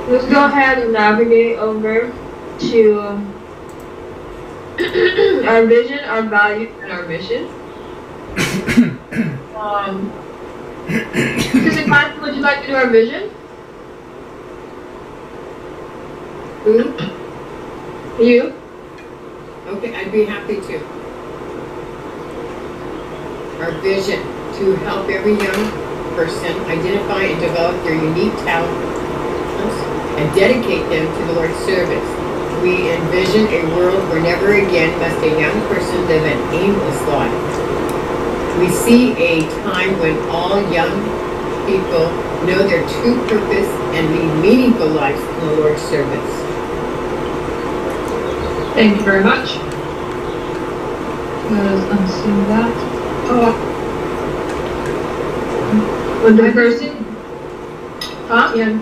Let's go ahead and navigate over to our vision, our values, and our mission. Sister Clancy, would you like to do our vision? Who? You? Okay, I'd be happy to. Our vision: to help every young person identify and develop their unique talents and dedicate them to the Lord's service. We envision a world where never again must a young person live an aimless life. We see a time when all young people know their true purpose and lead meaningful lives in the Lord's service. Thank you very much. Let us unsee that. Oh. With the person? Huh? Yeah.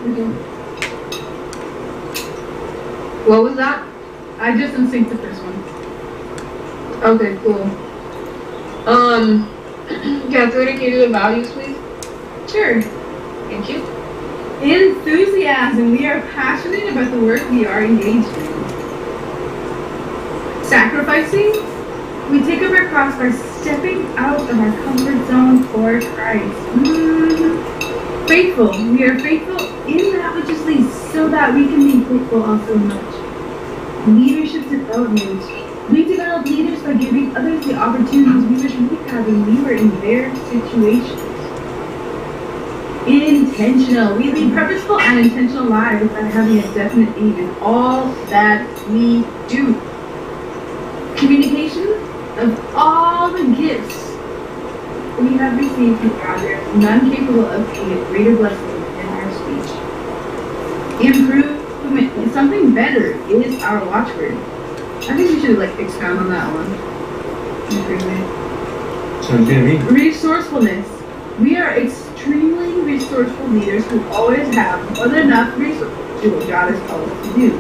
What was that? I just unsynced the first one. Okay, cool. Catherine, can you do the values, please? Sure. Thank you. Enthusiasm. We are passionate about the work we are engaged in. Sacrificing. We take up our cross by stepping out of our comfort zone for Christ. Faithful. We are faithful in that which is least, so that we can be faithful also in much. Leadership development. We develop leaders by giving others the opportunities we wish we had when we were in their situations. Intentional. We lead purposeful and intentional lives by having a definite aim in all that we do. Communication. Of all the gifts we have received from God, there is none capable of being a greater blessing than our speech. Improvement. Something better is our watchword. I think we should expound on that one. Improvement. Sounds good to me. Resourcefulness. We are extremely resourceful leaders who always have more than enough resources to do what God has called us to do.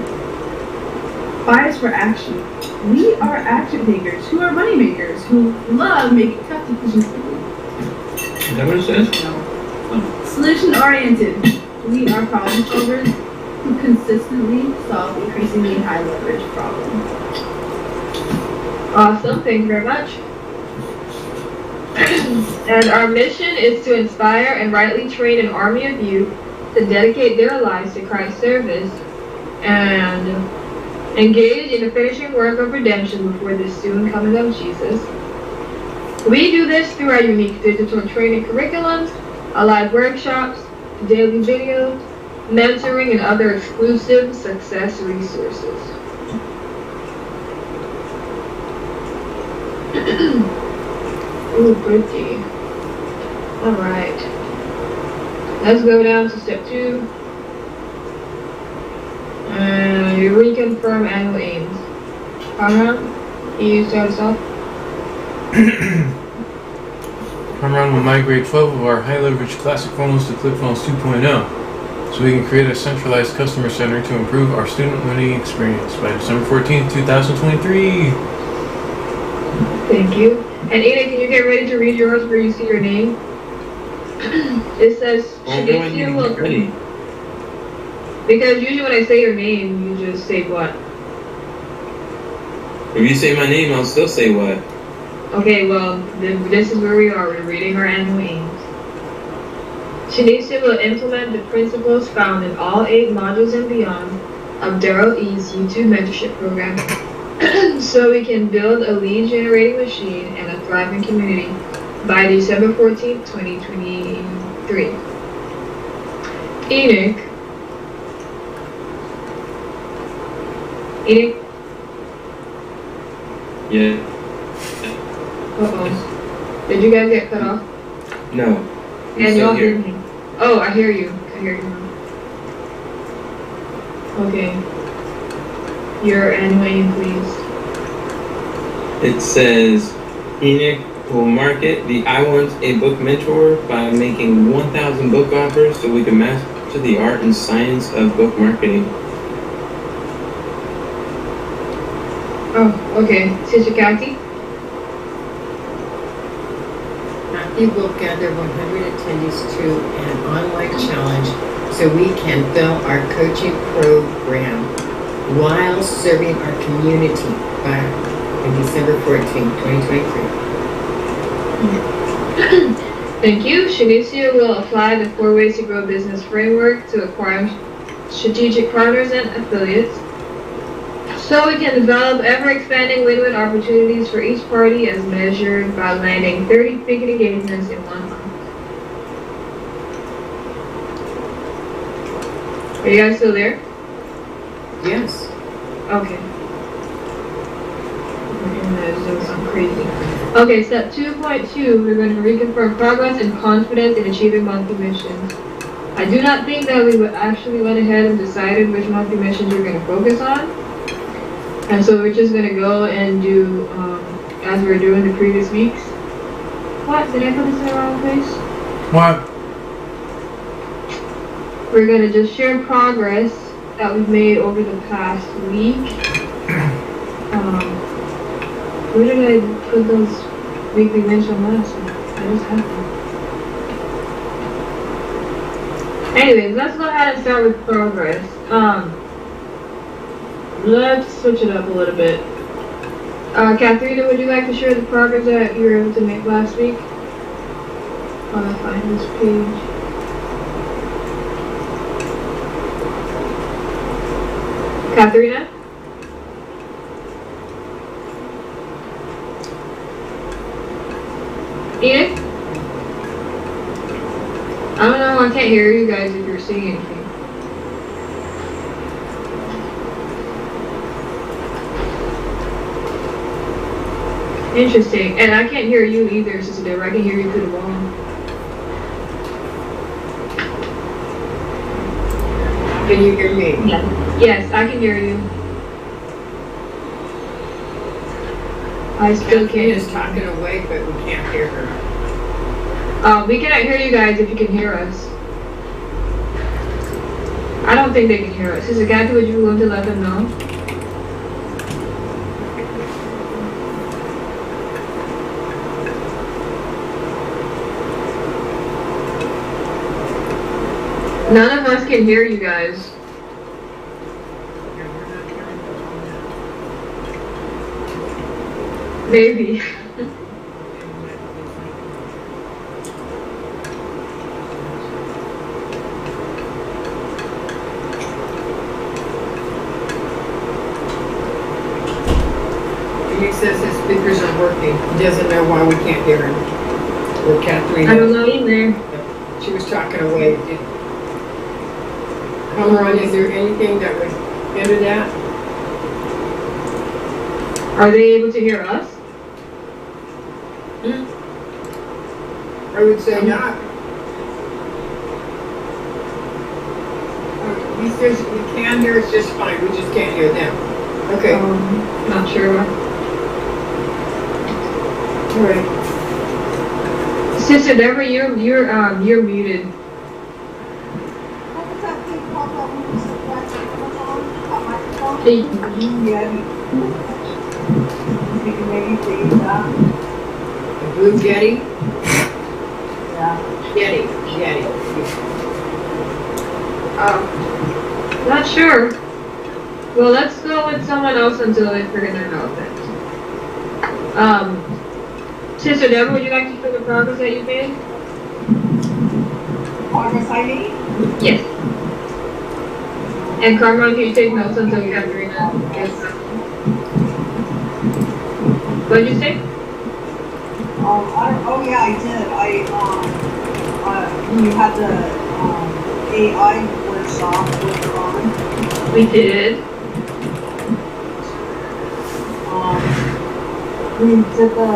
Bias for action. We are action takers who are money makers who love making tough decisions quickly. Is that what it says? No. Solution oriented. We are problem solvers who consistently solve increasingly high leverage problems. Awesome, thank you very much. And our mission is to inspire and rightly train an army of youth to dedicate their lives to Christ's service and engage in the finishing work of redemption before the soon coming of Jesus. We do this through our unique digital training curriculums, our live workshops, daily videos, mentoring, and other exclusive success resources. Ooh, pretty. Alright. Let's go down to step 2. You reconfirm annual aims. Conrad, can you start us off? Conrad will migrate 12 of our high-leverage classic phones to ClickPhones 2.0, so we can create a centralized customer center to improve our student learning experience by December 14th, 2023. Thank you. And Ina, can you get ready to read yours where you see your name? It says, Shinichi will... Ready. Because usually when I say your name, you just say what? If you say my name, I'll still say what. Okay, well, then this is where we are. We're reading our annual aims. Shanicia will implement the principles found in all 8 modules and beyond of Daryl E's YouTube mentorship program so we can build a lead generating machine and a thriving community by December 14th, 2023. Enoch. Yeah. Uh-oh. Did you guys get cut off? No. And y'all hear me? Oh, I hear you. I hear you. Okay. Your annual aim, please. It says, Enoch will market the I Want a Book Mentor by making 1,000 book offers so we can master the art and science of book marketing. Oh, okay. Sister Kathy? Matthew will gather 100 attendees to an online challenge so we can fill our coaching program while serving our community by December 14, 2023. Thank you. Shanicia will apply the 4 Ways to Grow Business framework to acquire strategic partners and affiliates, so we can develop ever-expanding win-win opportunities for each party as measured by landing 30 ticket engagements in 1 month. Are you guys still there? Yes. Okay. I'm crazy. Okay, step 2.2, we're going to reconfirm progress and confidence in achieving monthly missions. I do not think that we actually went ahead and decided which monthly missions we're going to focus on. And so we're just going to go and do, as we were doing the previous weeks. What? Did I put this in the wrong place? What? We're going to just share progress that we've made over the past week. Where did I put those weekly mention last week? I just had them. Anyways, let's go ahead and start with progress. Let's switch it up a little bit. Katharina, would you like to share the progress that you were able to make last week? While I find this page. Katharina? Edith? I don't know, I can't hear you guys if you're saying anything. Interesting. And I can't hear you either, Sister Deborah. I can hear you through the wall. Can you hear me? Yeah. Yes, I can hear you. I still can't. Is talking away, but we can't hear her. We cannot hear you guys if you can hear us. I don't think they can hear us. Sister Kathy, would you want to let them know? None of us can hear you guys. Maybe. He says his speakers aren't working. He doesn't know why we can't hear him. Or Catherine. I don't know either. She was talking away. Cameron, is there anything that would hinder that? Are they able to hear us? I would say not. He says we can hear us just fine. We just can't hear them. Okay. Not sure. All right. Sister Deborah, you're muted. The blue Getty? Yeah. Getty. Not sure. Well, let's go with someone else until they figure that out then. Sister Deborah, would you like to show the progress that you made? Progress I made? Yes. And Carmen, can you take notes until Katharina gets back? What did you say? Oh yeah, I did. You had the AI workshop with Ron. We did. We did the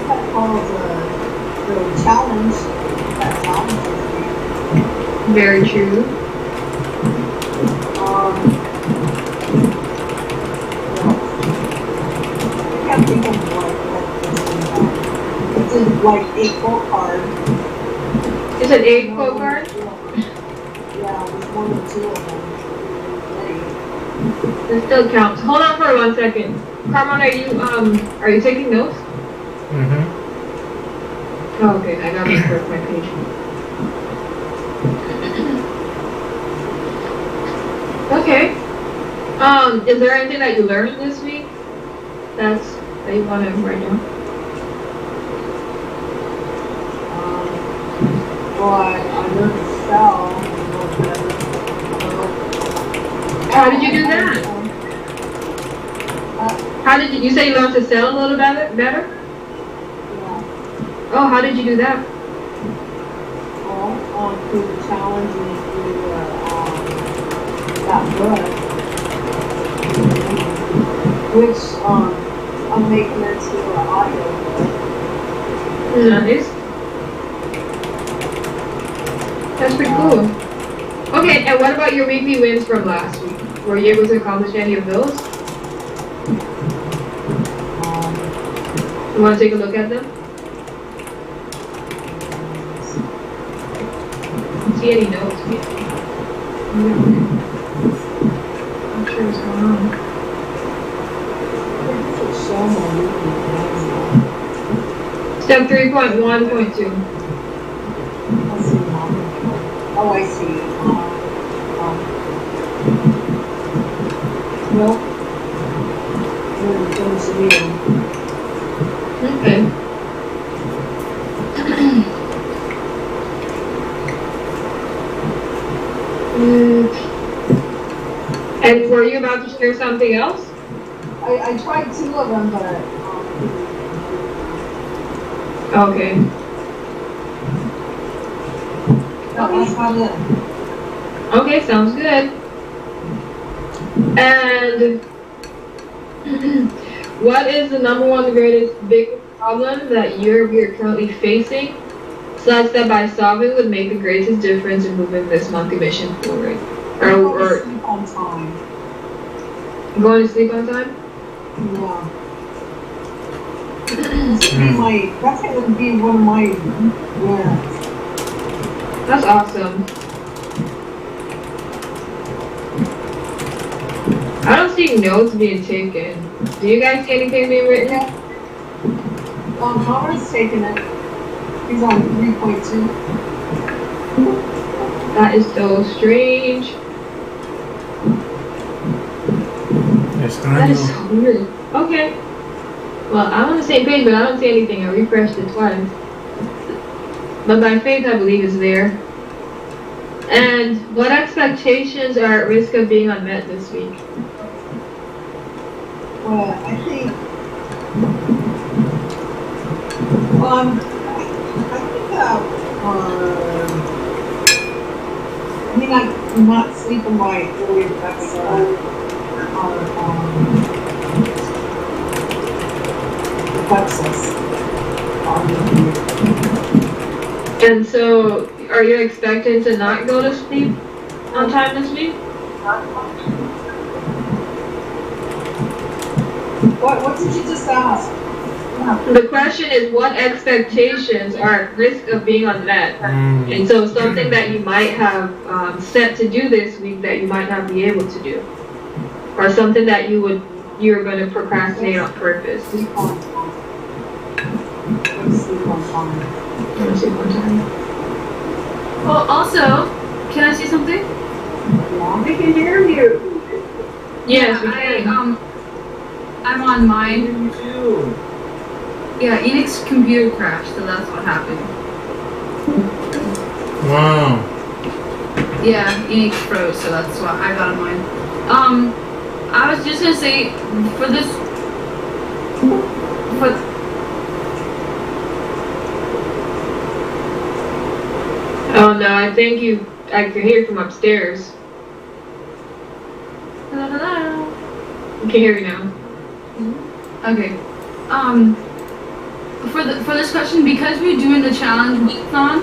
what's called the challenge. That challenge. Very true. I can't think of it's like a quote card. Is it 8 quote card? Yeah, there's more than 2 of them. It still counts. Hold on for 1 second. Carmen, are you taking notes? Mm-hmm. Oh, okay, I got to correct my page. Okay. Is there anything that you learned this week that you want to write down? Well, I learned to sell. How did you do that? How did you say you learned to sell a little better? Yeah. Oh, how did you do that? Well, through the challenge and through that book, which I'm making into an audio book. Nice. That's pretty cool. Okay, and what about your weekly wins from last week? Were you able to accomplish any of those? You want to take a look at them? See any notes? I'm not sure what's going on. Step 3.1.2. Oh, I see. Well, there's a meeting. Okay. And were you about to share something else? I tried 2 of them, but Okay. that's about it. Okay, sounds good. And what is the number one greatest big problem that you're currently facing, such that by solving would make the greatest difference in moving this monthly mission forward? Or Sleep on time. going to sleep on time? Yeah. That's going to be one of my wins. That's awesome. I don't see notes being taken. Do you guys see anything being written? Yeah. Connor's taking it. He's on 3.2. That is so strange. That is so weird. Okay. Well, I'm on the same page, but I don't see anything. I refreshed it twice. But by faith, I believe it's there. And what expectations are at risk of being unmet this week? Well, I think, I'm not sleeping by early, that's, And so, are you expecting to not go to sleep on time this week? What did you just ask? The question is, what expectations are at risk of being unmet? And so something that you might have set to do this week that you might not be able to do. Or something that you're going to procrastinate on purpose. Sleep on time. Sleep on time. Sleep on time. Well, also, can I say something? Yeah. We can hear you. Yes, we can. I'm on mine. too. Yeah, Enix's computer crashed, so that's what happened. Wow. Yeah, Enix froze, so that's what I got on mine. I was just gonna say, Oh no, I think I can hear you from upstairs. Hello. You can hear me now. Okay. For this question, because we're doing the challenge weekathon,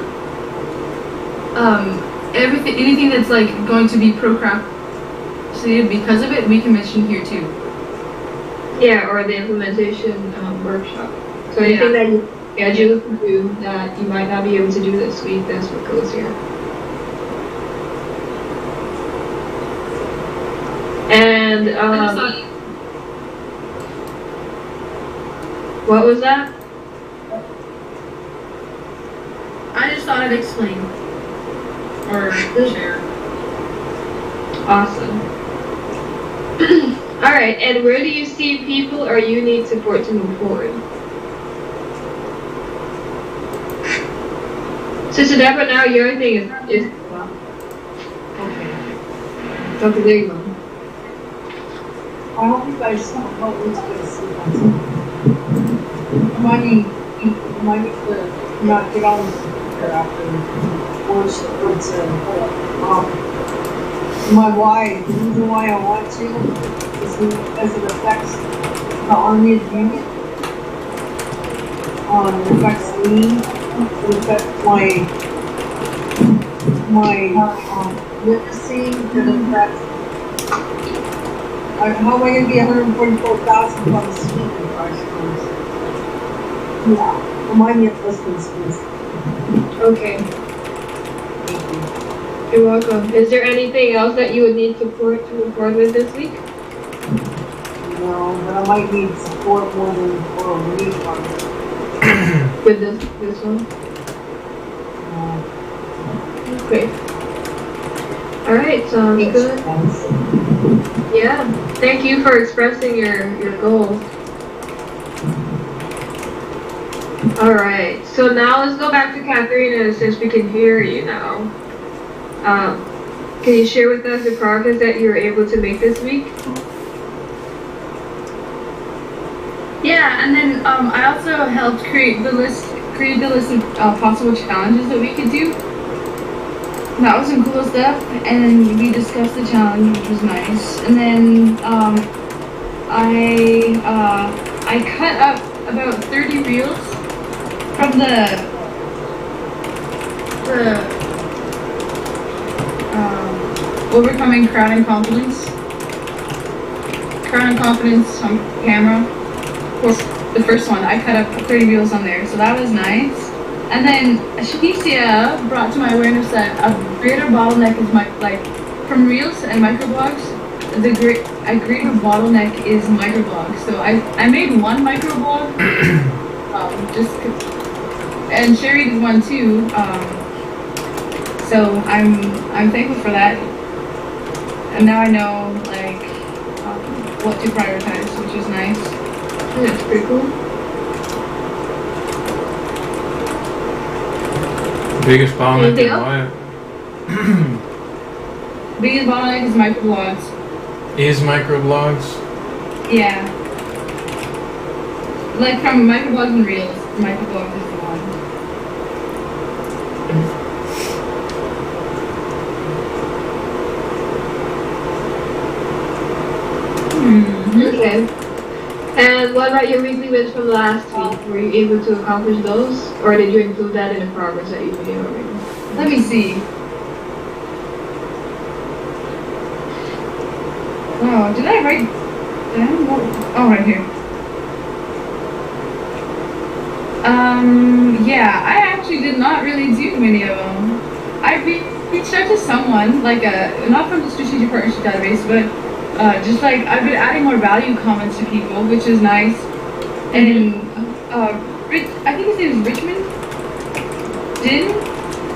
anything that's like going to be procrastinated because of it, we can mention here too. Yeah, or the implementation workshop. So anything that you schedule to do that you might not be able to do this week, that's what goes here. And what was that? I just thought I'd explain or share. Awesome. All right, and where do you see people or you need support to move forward? Sister Deborah, now your thing is well, okay. Okay, there you go. I hope you guys know what was going to see money to not get on there after worship. My why, the reason why I want to is because it affects the army of unit. It affects me. It affects my witnessing. It affects. How am I going to be 144,000 from the speaking price? Yeah, remind me of listening, please. Okay. You're welcome. Is there anything else that you would need support to move forward with this week? No, but I might need support more than for a week on With this one? Okay. Alright, sounds good. Yeah. Thank you for expressing your goals. Alright, so now let's go back to Katharina since we can hear you now. Can you share with us the progress that you were able to make this week? Yeah, and then I also helped create the list of possible challenges that we could do. That was some cool stuff, and we discussed the challenge, which was nice. And then I cut up about 30 reels from the overcoming crowd and confidence on camera. Of course, the first one, I cut up 30 reels on there, so that was nice. And then Shanicia brought to my awareness that a greater bottleneck is from reels and microblogs, a greater bottleneck is microblogs. So I made one microblog, and Sherry did one too. So I'm thankful for that. And now I know what to prioritize, which is nice. That's pretty cool. Biggest bottleneck is what? Biggest bottleneck is microblogs. Is microblogs? Yeah. Like from microblogs and reels, microblogs is the one. Okay. And what about your weekly wins from last week? Were you able to accomplish those? Or did you include that in the progress that you made already? Let me see. Oh, did I write them? Oh, right here. Yeah, I actually did not really do many of them. I reached out to someone, not from the Strategic Partnership Database, but just I've been adding more value comments to people, which is nice. And I think his name is Richmond.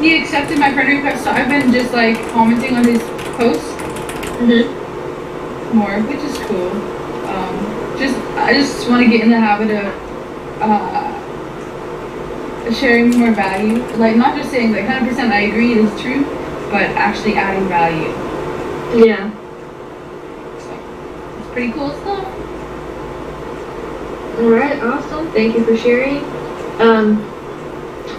He accepted my friend request, so I've been just commenting on his posts more, which is cool. I just want to get in the habit of sharing more value, not just saying 100% I agree it is true, but actually adding value. Yeah. Pretty cool stuff. Alright, awesome. Thank you for sharing.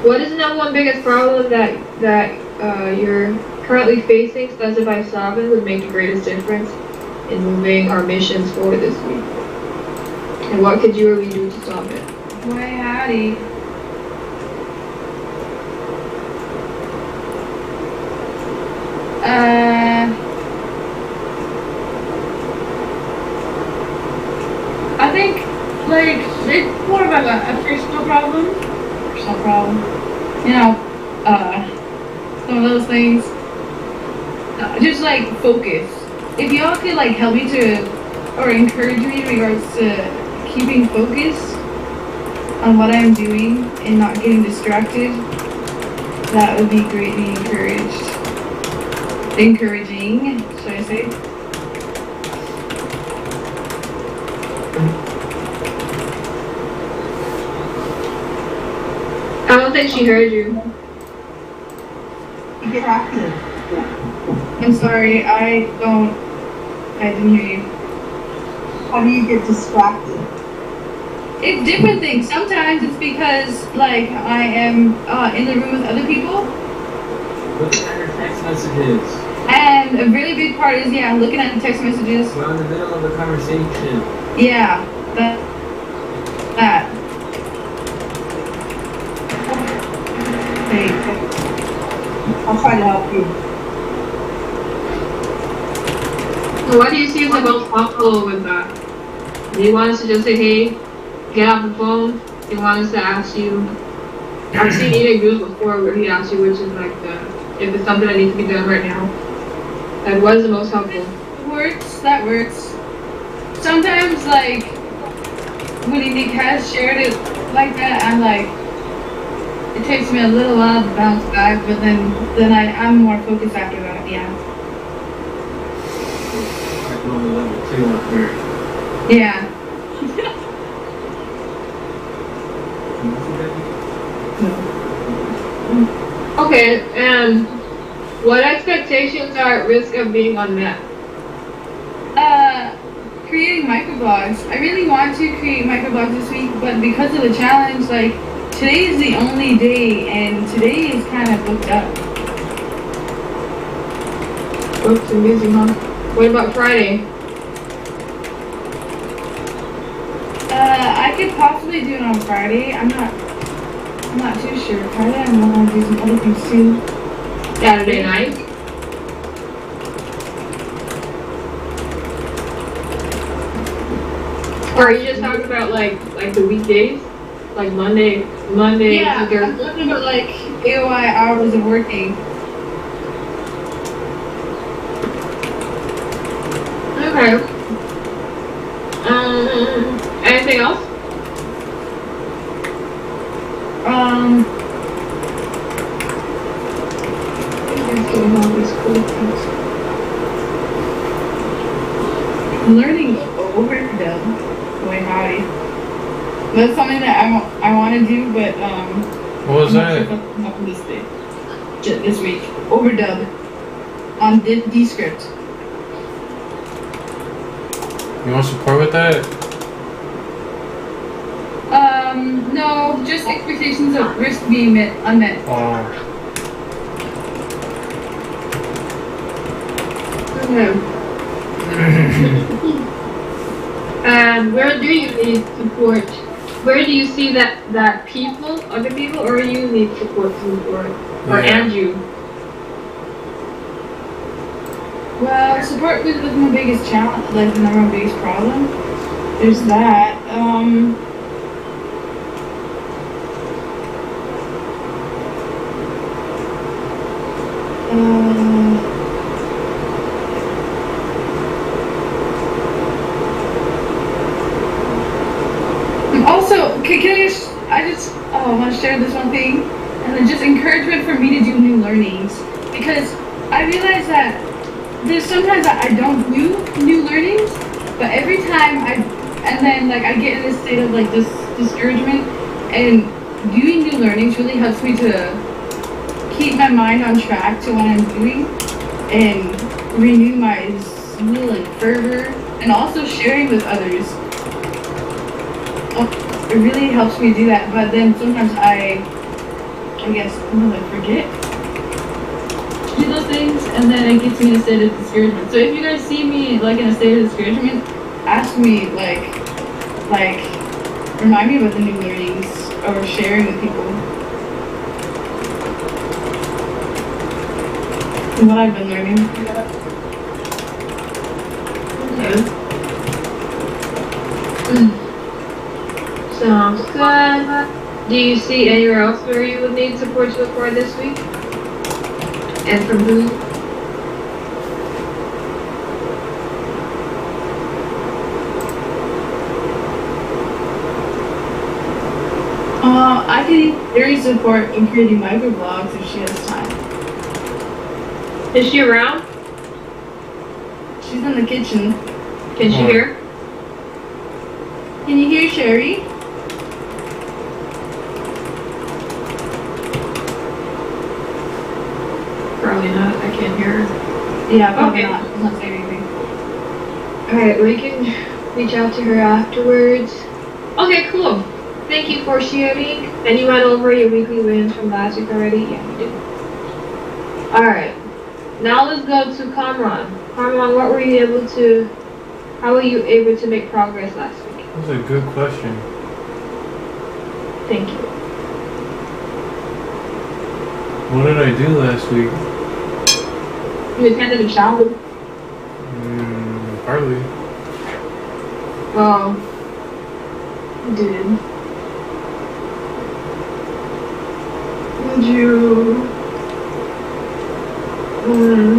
What is the number one biggest problem that you're currently facing specified 7 would make the greatest difference in moving our missions forward this week? And what could you or we do to stop it? Boy, howdy. I think it's more of a personal problem. Some of those things. Just focus. If y'all could help me or encourage me in regards to keeping focus on what I'm doing and not getting distracted, that would be greatly encouraged. encouraging, should I say? I don't think she heard you. Get active. I'm sorry, I didn't hear you. How do you get distracted? It's different things. Sometimes it's because, like, I am in the room with other people. Looking at your text messages. And a really big part is, yeah, looking at the text messages. We're in the middle of a conversation. Yeah, that. Hey, I'll try to help you. So what do you see as the most helpful with that? Do you want us to just say, hey, get off the phone? Do you want us to ask you? I've seen Enoch do it before where he asks you which is like if it's something that needs to be done right now. Like what is the most helpful? That works. Sometimes, like, when Enoch has shared it like that, I'm like, it takes me a little while to bounce back, but then I'm more focused after that, yeah. Like on the level 2 on here. Yeah. Okay, and what expectations are at risk of being unmet? Creating microblogs. I really want to create microblogs this week, but because of the challenge, like, today is the only day, and today is kind of booked up. Booked and busy, huh? What about Friday? I could possibly do it on Friday. I'm not too sure. Friday I want to do some other things too. Saturday night? Or are you just talking about like the weekdays? Like Monday, Yeah, Tuesday? I'm looking at like AOI hours of working. Okay. Anything else? Doing all these cool things. Learning overdub. Boy, howdy. That's something that I want to do, but What was I'm not that? sure if I can happen this day. This week. Overdub on Descript. You want support with that? No, just expectations of risk being unmet. Okay. And where do you need support? Where do you see that other people, or you need support or Yeah. and you? Well, support was my biggest challenge, like my biggest problem. There's that. Also, I want to share this one thing, and then just encouragement for me to do new learnings, because I realize that there's sometimes that I don't do new learnings, but every time I get in this state of like this discouragement, and doing new learnings really helps me to keep my mind on track to what I'm doing and renew my zeal and fervor, and also sharing with others. It really helps me do that, but then sometimes I guess I forget to do those things, and then it gets me in a state of discouragement. So if you guys see me like in a state of discouragement, ask me like remind me about the new learnings or sharing with people what I've been learning. Sounds good. Do you see anywhere else where you would need support to look for this week? And from who? I can very support in creating microblogs if she has time. Is she around? She's in the kitchen. Can she Oh. hear? Can you hear Sherry? Probably not. I can't hear her. Yeah, probably Okay. not. She's not saying anything. Alright, we can reach out to her afterwards. Okay, cool. Thank you for sharing. And you went over your weekly wins from last week already? Yeah, you did. Alright. Now let's go to Kamran. Kamran, what were you able to... How were you able to make progress last week? That's a good question. Thank you. What did I do last week? You attended a shower? Hardly. Well, you did.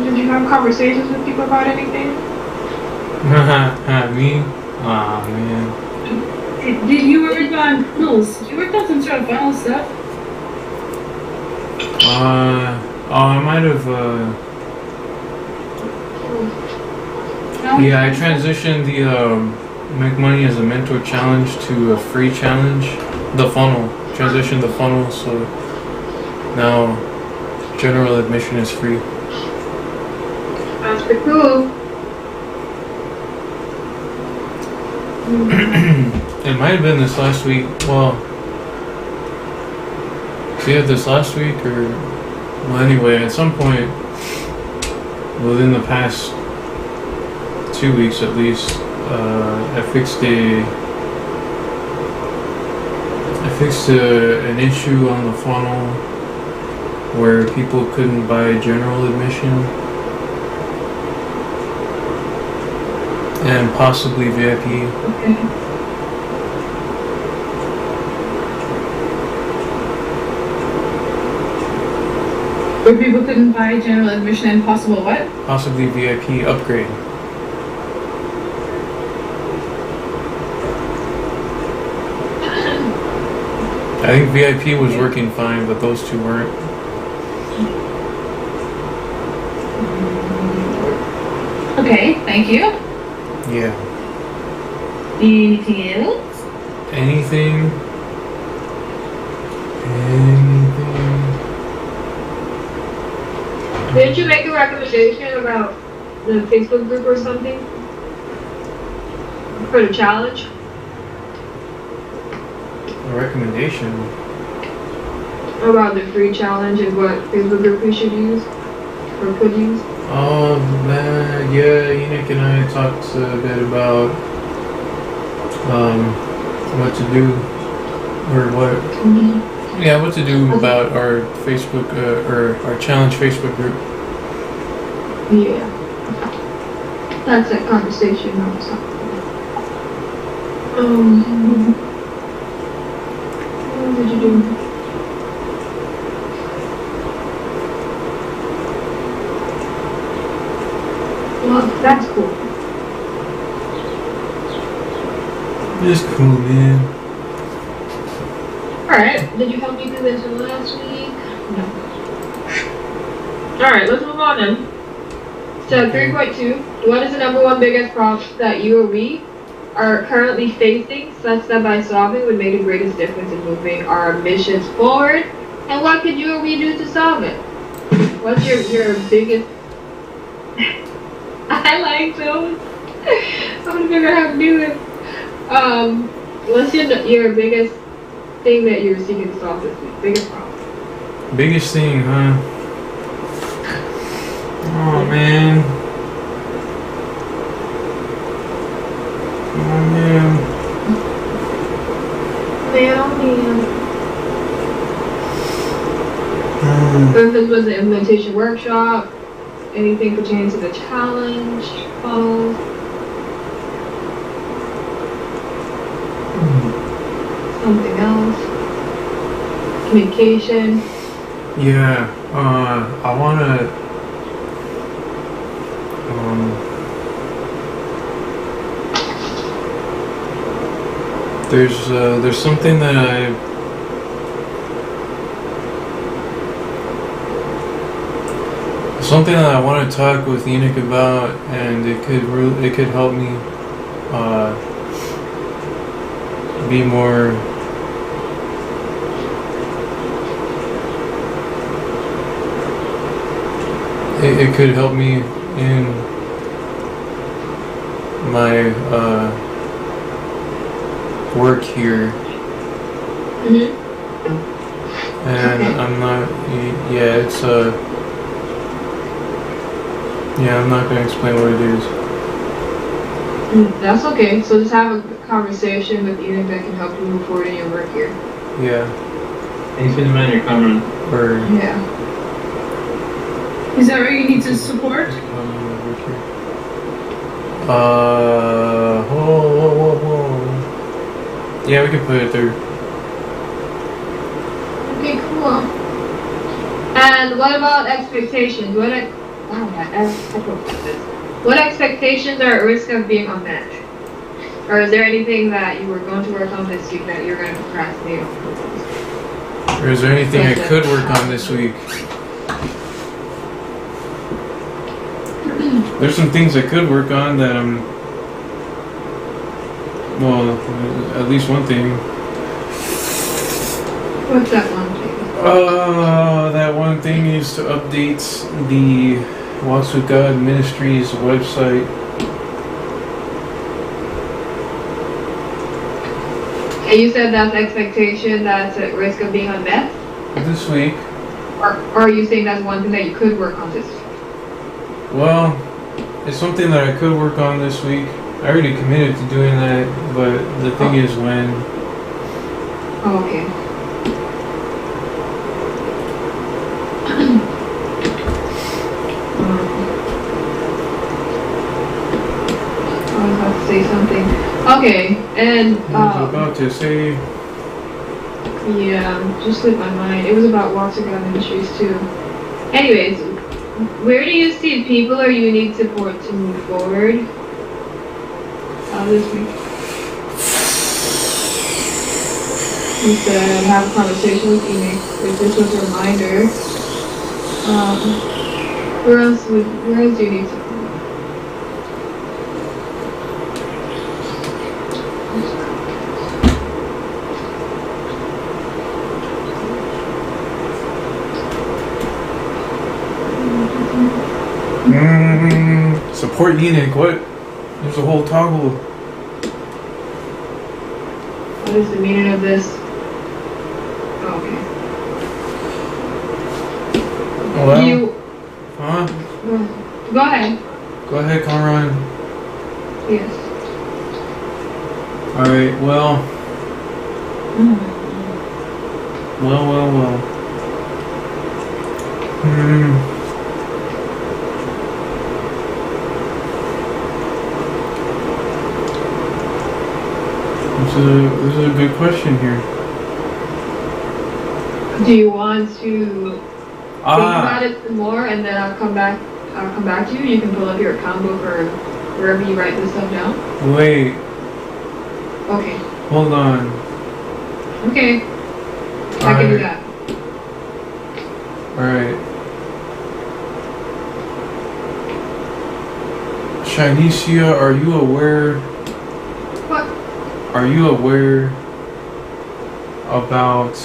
Did you have conversations with people about anything? Me? Aw, man. Did you work on funnels? You worked on some sort of funnel stuff? I might have, No? yeah, I transitioned the, Make Money as a Mentor challenge to a free challenge. The funnel. Transitioned the funnel, so now general admission is free. That's pretty cool. It might have been this last week. Well, see it this last week or well, anyway, at some point within the past 2 weeks at least, I fixed an issue on the funnel where people couldn't buy general admission and possibly VIP. Okay. Where people couldn't buy general admission and possible what? Possibly VIP upgrade. I think VIP was working fine, but those two weren't. Okay, thank you. Yeah. Anything else? Anything? Didn't you make a recommendation about the Facebook group or something? For the challenge? A recommendation? About the free challenge and what Facebook group we should use? Or could use? Oh, man, yeah, Enoch and I talked a bit about what to do, or what, yeah, what to do about our Facebook, or our challenge Facebook group. Yeah. That's that conversation I was talking about. What did you do? Well, that's cool. It's cool, man. Alright, did you help me do this one last week? No. Alright, let's move on then. So 3.2, what is the number one biggest problem that you or we are currently facing such that by solving would make the greatest difference in moving our missions forward? And what could you or we do to solve it? What's your biggest... I like those. I'm gonna figure out how to do it. What's your biggest thing that you're seeking to solve this week? Biggest problem? Biggest thing, huh? Oh, man. Oh, man. Man, oh man. So if this was an implementation workshop, anything pertaining to the challenge, funnels, something else, communication. Yeah, I wanna, there's something that something that I want to talk with Enoch about, and it could help me be more. It could help me in my work here. Mm-hmm. And Okay. I'm not. Yeah, it's Yeah, I'm not gonna explain what it is. That's okay. So just have a conversation with Enoch that can help you move forward in your work here. Yeah. Thanks for the minor comment. Or Yeah. Is that where you need to support? Whoa. Yeah, we can put it there. Okay, cool. And what about expectations? What expectations are at risk of being unmet? Or is there anything that you were going to work on this week that you're going to procrastinate on? Or is there anything I could work on this week? There's some things I could work on that I'm. Well, at least one thing. What's that one thing? That one thing is to update the Walks with God Ministries website. And you said that's expectation that's at risk of being unmet? This week. Or are you saying that's one thing that you could work on this week? Well, it's something that I could work on this week. I already committed to doing that, but the thing is when. Oh, okay. I was about to say something. Okay, and I was about to say. yeah, just slipped my mind. It was about Walks with God Ministries too. Anyways, where do you see people or you need support to move forward this week? You said have a conversation with Enoch. If this was a reminder, where else do you need support? Support Enoch. What? There's a whole toggle. What is the meaning of this? Oh, okay. Well, Do you? huh? Go ahead. Go ahead, Conron. Yes. Alright, well. Well. This is a good question here. Do you want to think about it some more, and then I'll come back to you? You can pull up your account book or wherever you write this stuff down. Wait, Okay. hold on. Okay. I can do that. Alright. Shinicia, are you aware? What? Are you aware about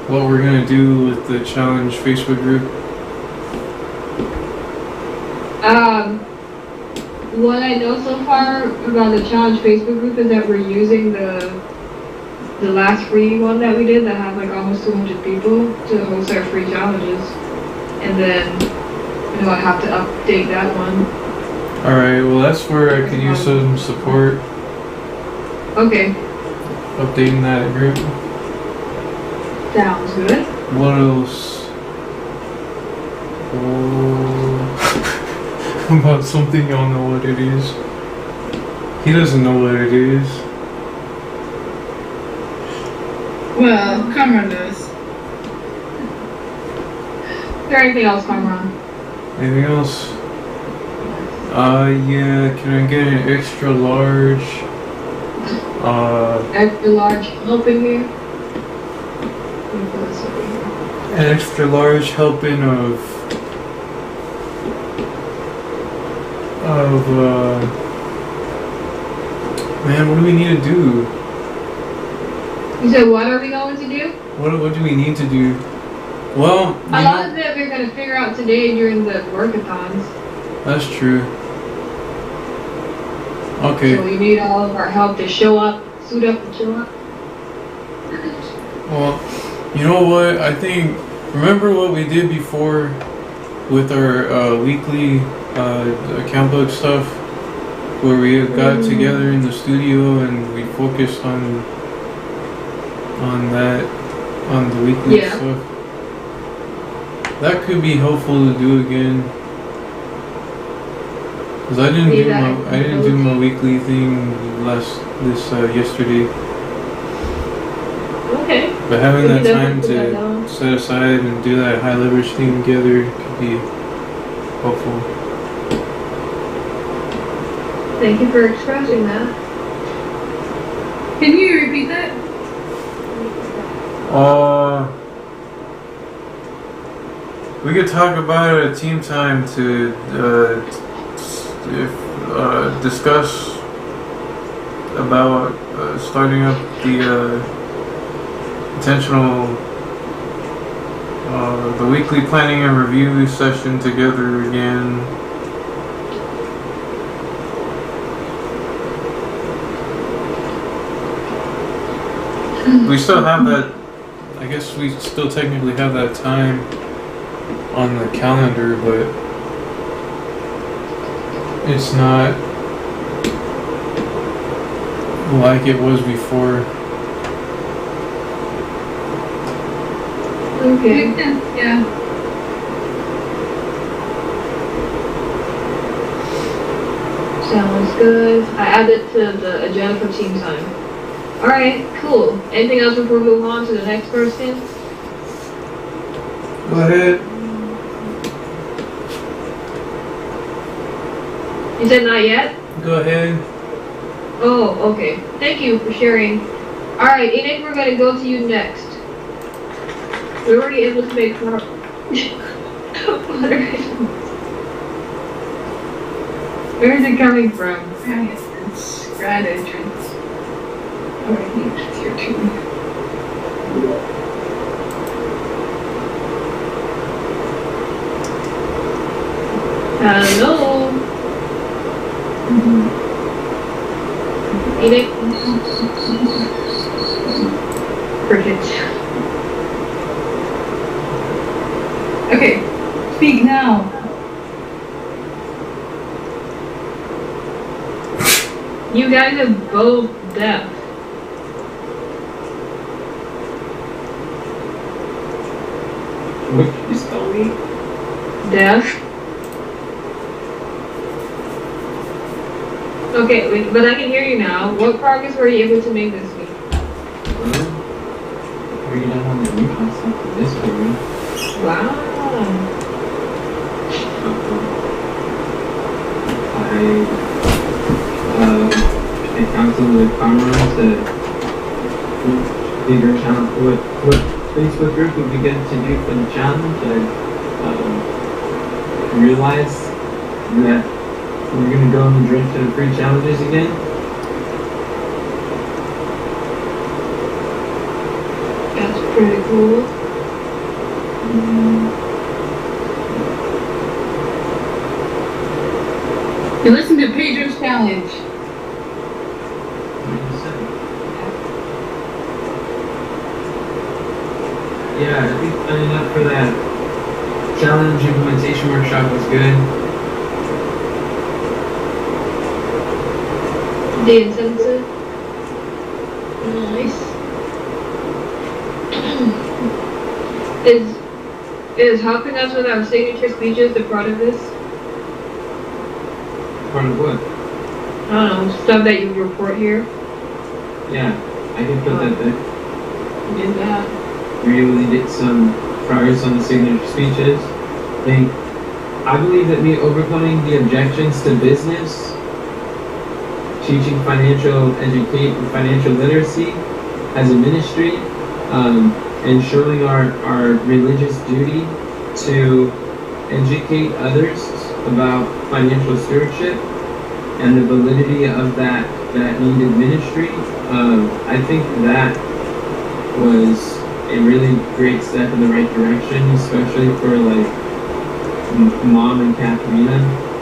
what we're gonna do with the challenge Facebook group? What I know so far about the challenge Facebook group is that we're using the last free one that we did that had like almost 200 people to host our free challenges, and then I have to update that one. Alright, well that's where I could use some support. Okay. Updating that group. Sounds good. What else? About something y'all know what it is. He doesn't know what it is. Well, Cameron does. Is there anything else, Cameron? Anything else? Yeah, can I get an extra large? Extra large helping here. Let me put this over here. An extra large helping of of man, what do we need to do? You said what are we going to do? What do we need to do? Well, A lot of it we're going to figure out today during the workathons. that's true. Okay. So we need all of our help to show up, suit up and show up. Well, you know what? I think, remember what we did before with our weekly account book stuff, where we got together in the studio and we focused on that, on the weekly stuff. That could be helpful to do again. Cause I didn't do my weekly thing yesterday. Okay. But having that time to set aside and do that high leverage thing together could be helpful. Thank you for expressing that. Can you repeat that? We could talk about it at team time to discuss about starting up the intentional the weekly planning and review session together again. We still have that. I guess we still technically have that time on the calendar, but it's not like it was before. Okay. Makes sense, yeah. Sounds good. I added to the agenda for team time. Alright, cool. Anything else before we move on to the next person? Go ahead. You said not yet? Go ahead. Oh, okay. Thank you for sharing. Alright, Enoch, we're gonna go to you next. We're already able to make more. Where is it coming from? Grad entrance. Alright, it's your turn. Hello? Enoch? Cricket. Okay, speak now. You guys are both deaf. What did you spell me? Deaf? Okay, wait, but I can hear you now. What progress were you able to make this week? Read out on the new concept of this one. Wow. I counseled with Cameron to figure out what Facebook group would be good to do for the challenge. I realized that we're going to go on the drift to the free challenges again. That's pretty cool. You listen to Pedro's challenge. Yeah, I think signing up for that challenge implementation workshop was good. The incentive. Nice. Is helping us with our signature speeches a part of this? Part of what? I don't know, stuff that you report here. Yeah, I can put that there. Did that. Really did some progress on the signature speeches. I believe that me overcoming the objections to business, teaching financial literacy as a ministry, ensuring our religious duty to educate others about financial stewardship and the validity of that needed ministry. I think that was a really great step in the right direction, especially for like Mom and Katharina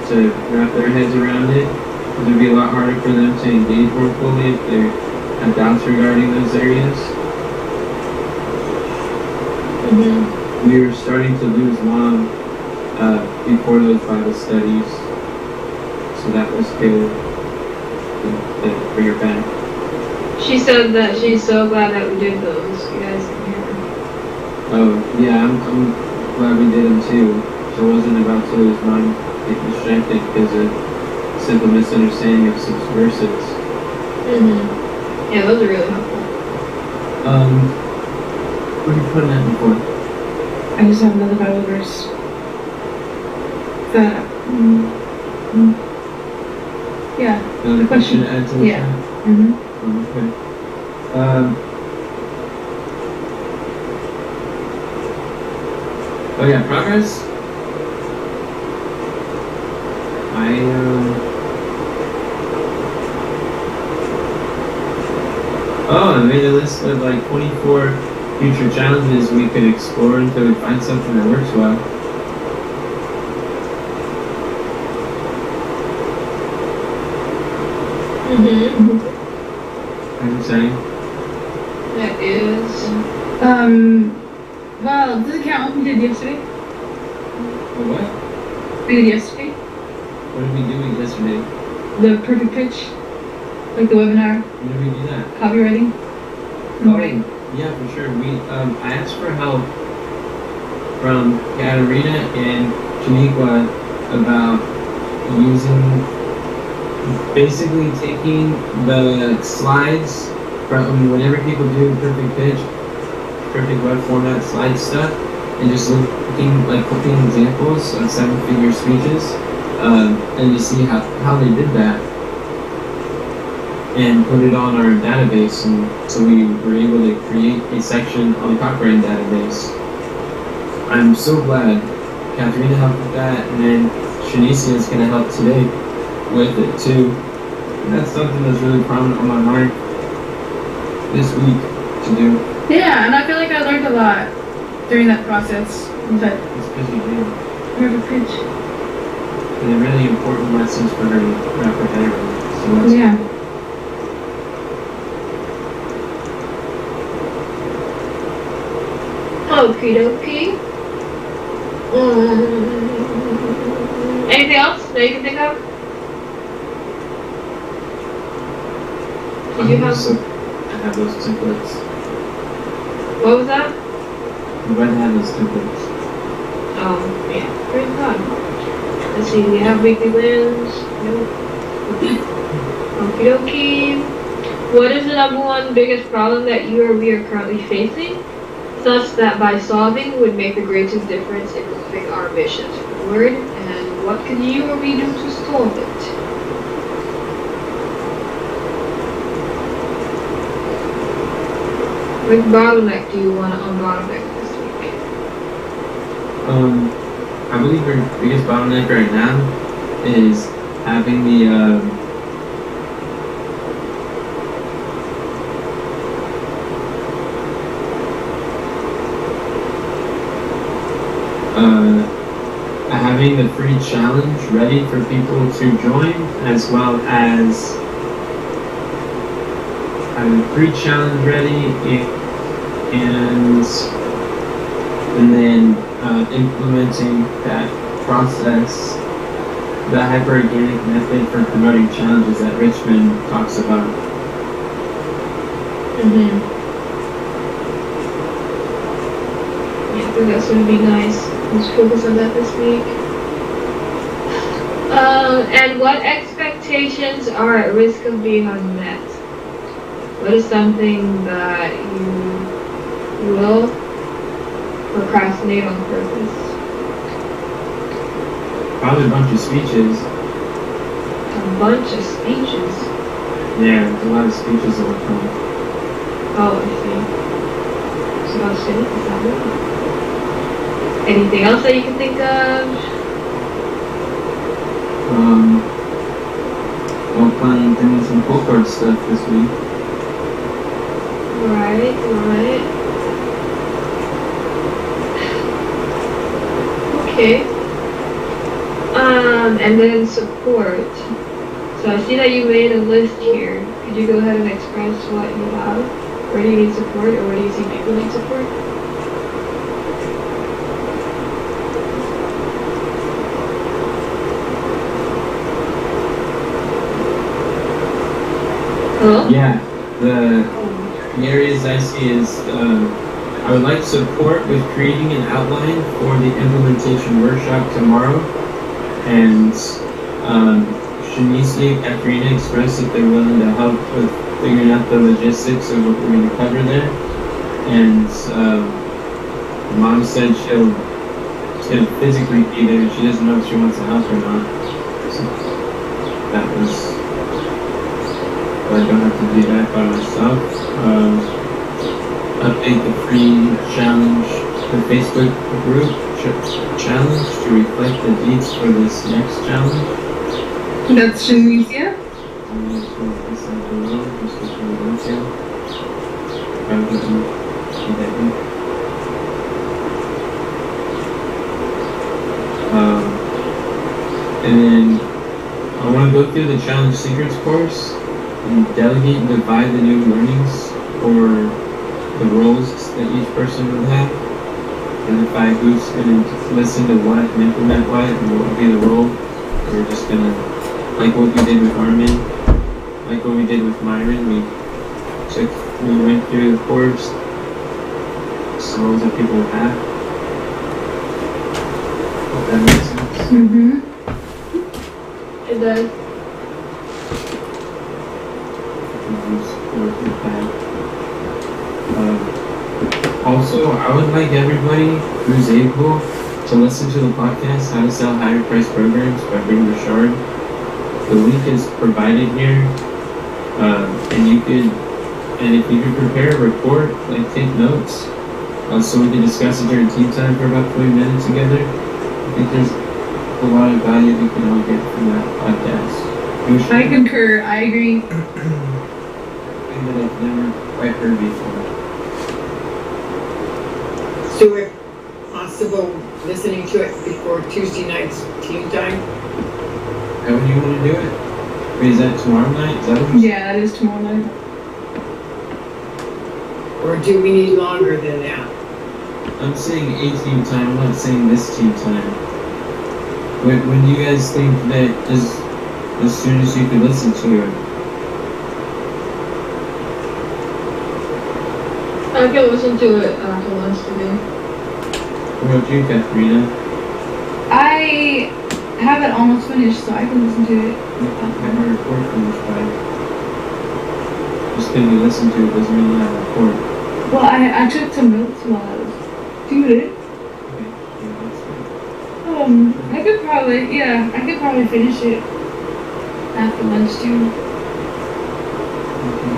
to wrap their heads around it. It would be a lot harder for them to engage more fully if they have doubts regarding those areas. Mm-hmm. We were starting to lose Mom before those Bible studies, so that was good to bring her back. She said that she's so glad that we did those. You guys can hear her. Oh, yeah, I'm glad we did them too. So I wasn't about to lose Mom, get distracted because of simple misunderstanding of some verses. Mm-hmm. Yeah, those are really helpful. What are you putting that before? I just have another Bible verse. That, yeah. Another question. question to add to the Yeah. chat? Mm-hmm. Oh, okay. Oh yeah, progress? I made a list of like 24 future challenges we could explore until we find something that works well. Mm-hmm. I'm saying? That is. Well, does it count what we did yesterday? What? We did yesterday? What did we do yesterday? The perfect pitch? Like the webinar? When did we do that? Copywriting? Right. Yeah, for sure. I asked for help from Katarina and Shaniqua about basically taking the slides from whenever people do perfect pitch, perfect web format slide stuff, and just clicking examples of 7-figure speeches, and to see how they did that, and put it on our database, and so we were able to create a section on the copywriting database. I'm so glad Katharina helped with that, and then Shanicia is going to help today with it too. And that's something that's really prominent on my mind this week to do. Yeah, and I feel like I learned a lot during that process. But It's because you did. perfect pitch. And they're really important lessons for her to wrap her head around. So that's Yeah. cool. Okie dokie. Anything else that you can think of? Did you have? I have those templates. What was that? I'm glad to have those templates. Oh, yeah. Praise God. Let's see. We have weekly wins. Nope. Okie dokie. What is the number one biggest problem that you or we are currently facing, such that by solving would make the greatest difference in moving our missions forward? And what can you or we do to solve it? Which bottleneck do you want to unbottleneck this week? I believe our biggest bottleneck right now is having the having the free challenge ready for people to join, as well as having the free challenge ready and then implementing that process, the hyper-organic method for promoting challenges that Richmond talks about. Mm-hmm. Yeah, I think that's going to be nice. Let's focus on that this week. And what expectations are at risk of being unmet? What is something that you will procrastinate on purpose? Probably a bunch of speeches. A bunch of speeches. Yeah, there's a lot of speeches that will come. Oh, I see. So I'll say, is that it? Anything else that you can think of? While planning doing some Pokemon stuff this week. Right. Okay. And then support. So I see that you made a list here. Could you go ahead and express what you have? Where do you need support, or where do you see people need support? Hello? Yeah, the areas I see is I would like support with creating an outline for the implementation workshop tomorrow. And Shanice and Katrina expressed that they're willing to help with figuring out the logistics of what we're going to cover there. And Mom said she'll physically be there. She doesn't know if she wants to help or not. So that was. But I don't have to do that by myself. Update the free challenge, the Facebook group challenge to reflect the dates for this next challenge. That's Shanicia. And then I want to go through the Challenge Secrets course and delegate and divide the new learnings for the roles that each person will have. Identify who's going to listen to what and implement what and what will be the role. We're just going to, like what we did with Armin, like what we did with Myron, we went through the course, the roles that people would have. Hope that makes sense. Mm-hmm. It does. Also, I would like everybody who's able to listen to the podcast, How to Sell Higher Price Programs by Brady Richard. The link is provided here, and if you could prepare a report, like take notes, so we can discuss it during team time for about 20 minutes together. I think there's a lot of value we can all get from that podcast. I concur. I agree. Thing that I've never quite heard before. So if possible, listening to it before Tuesday night's team time? How do you want to do it? Wait, is that tomorrow night? Is that what you Yeah, that is tomorrow night. Or do we need longer than that? I'm saying a team time, I'm not saying this team time. When do you guys think that as soon as you could listen to it? I can listen to it after lunch today. What about you, Katharina? I have it almost finished, so I can listen to it. I have a report finished by. Just because you listen to it doesn't mean you have a report. Well, I took some notes while I was doing it. Okay, yeah, that's good. I could probably finish it after lunch too. Okay.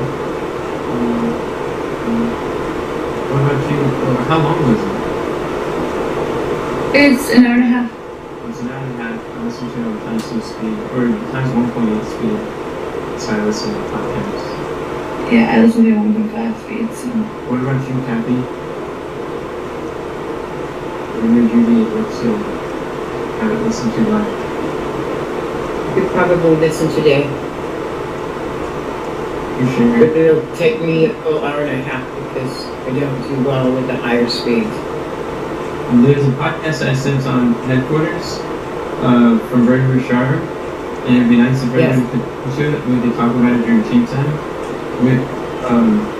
What about you? How long was it? It's an hour and a half. It's an hour and a half. I listen to it on times 2 speed, or times 1.8 speed. So I listen to podcasts. Yeah, I listen to 1.5 speed, so. What about you, Kathy? When would you be able to have it listened to live? You could probably listen today, You sure? but it'll take me a full hour and a half because I don't do well with the higher speeds. There's a podcast I sent on headquarters from Brady Richard, and it'd be nice if everyone could listen to it. We could talk about it during team time.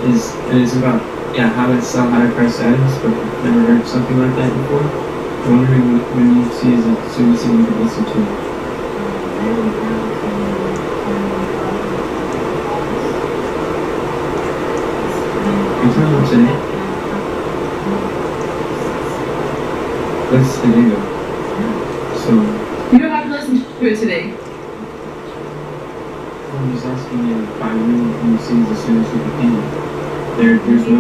It's about how to sell higher price items, but I've never heard something like that before. I'm wondering when you see is it soon as you could listen to it. You tell me what's in it. What's the name of it? So, You don't have to listen to it today. I'm just asking you if I really see as soon as you can. There's no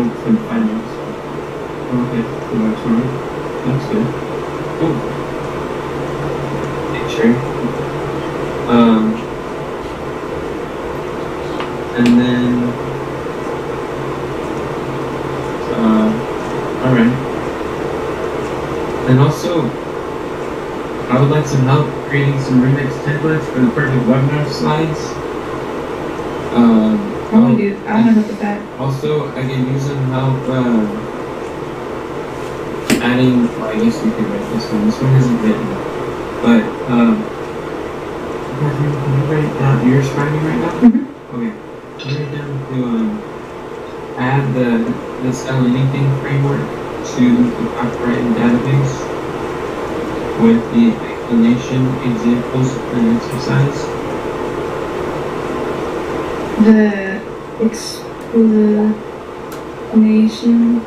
finals. Okay, go back tomorrow. That's good. Cool. Make sure. some help creating some remix templates for the perfect webinar slides. I want to do. I want to help with that. Also, I can use some help adding. Well, I guess we could write this one. This one isn't written, but Catherine, can you write it down? You're scribing right now. Okay. Write it down to add the sell anything framework to the copyright database with the explanation examples and exercise. The explanation.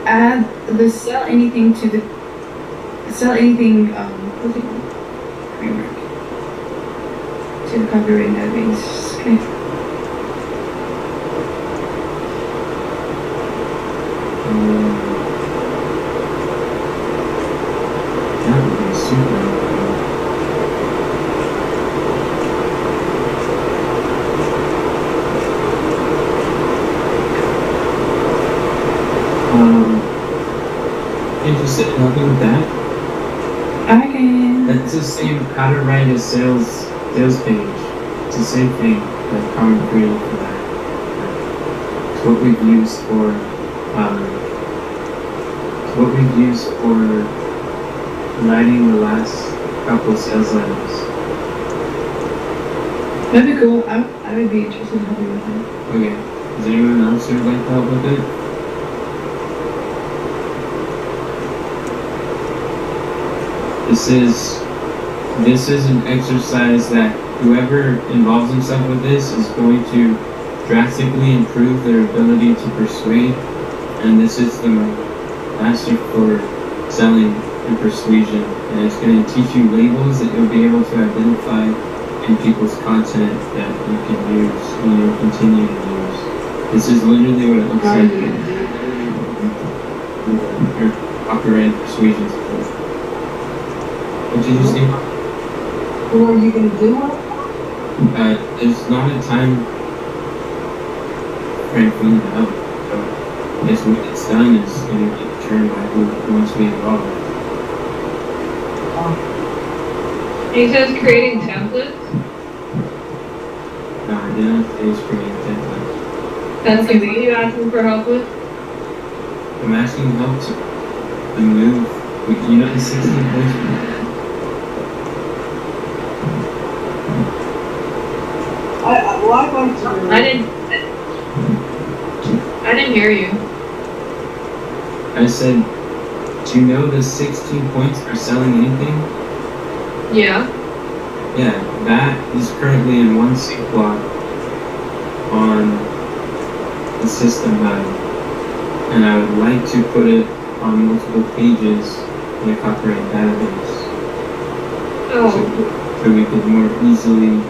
Add the sell anything to the what's it called? Framework to the copyright database. Okay. That would be super helpful. Interested in helping with that? I can. That's the same how to write a sales page. It's the same thing that Common created for that. It's what we've used for writing the last couple of sales letters. That'd be cool. I would be interested in helping with that. Okay. Is there anyone else who would like to help with it? This is an exercise that whoever involves himself with this is going to drastically improve their ability to persuade, and this is the master for selling and persuasion, and it's going to teach you labels that you'll be able to identify in people's content that you can use and you'll continue to use. This is literally what it looks like in your copyright persuasion skills. What did you say? What are you going to do with it? There's not a time frame for them to help. So I guess when it's done, it's going to be determined by who wants to be involved. He says creating templates. No, I didn't say it's creating templates. That's something you asking for help with? I'm asking help to move. You know the 16 points? I'd like to. I didn't hear you. I said, do you know the 16 points for selling anything? Yeah. Yeah, that is currently in one sync block on the system hub, and I would like to put it on multiple pages in a copyright database. Oh. So we could more easily,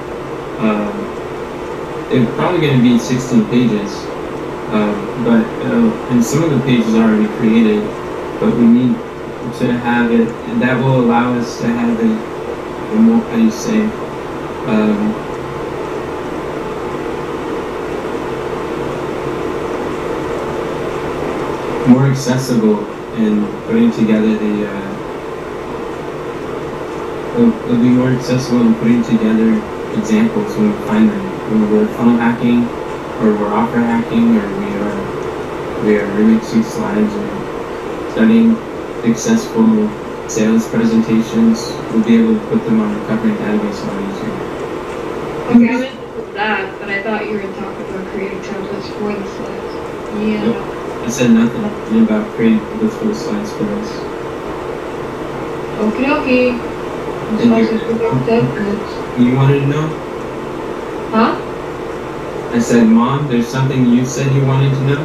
it's probably going to be 16 pages, and some of the pages are already created, but we need to have it, and that will allow us to have it, how do you say, more accessible in putting together it'll be more accessible in putting together examples when we find them. When we're funnel hacking, or we're offer hacking, or we are remixing slides, or studying successful sales presentations, we'll be able to put them on a copyright database a lot easier. Okay, I meant that, but I thought you were talking about creating templates for the slides. Yeah. Nope. I said nothing about creating templates for the slides for this. Okie dokie. I'm supposed to create templates. You wanted to know? Huh? I said, Mom, there's something you said you wanted to know?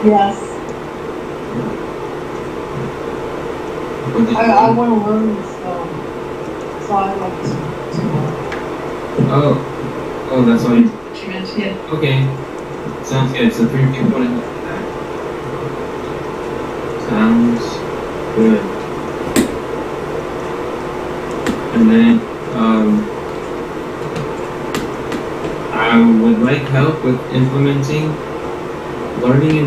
Yes. What did you I want to learn this, so I'd like to learn. Oh, that's what She mentioned, yeah. okay. Sounds good. So 3 people want to help with that. Sounds good. And then, I I would like help with implementing, learning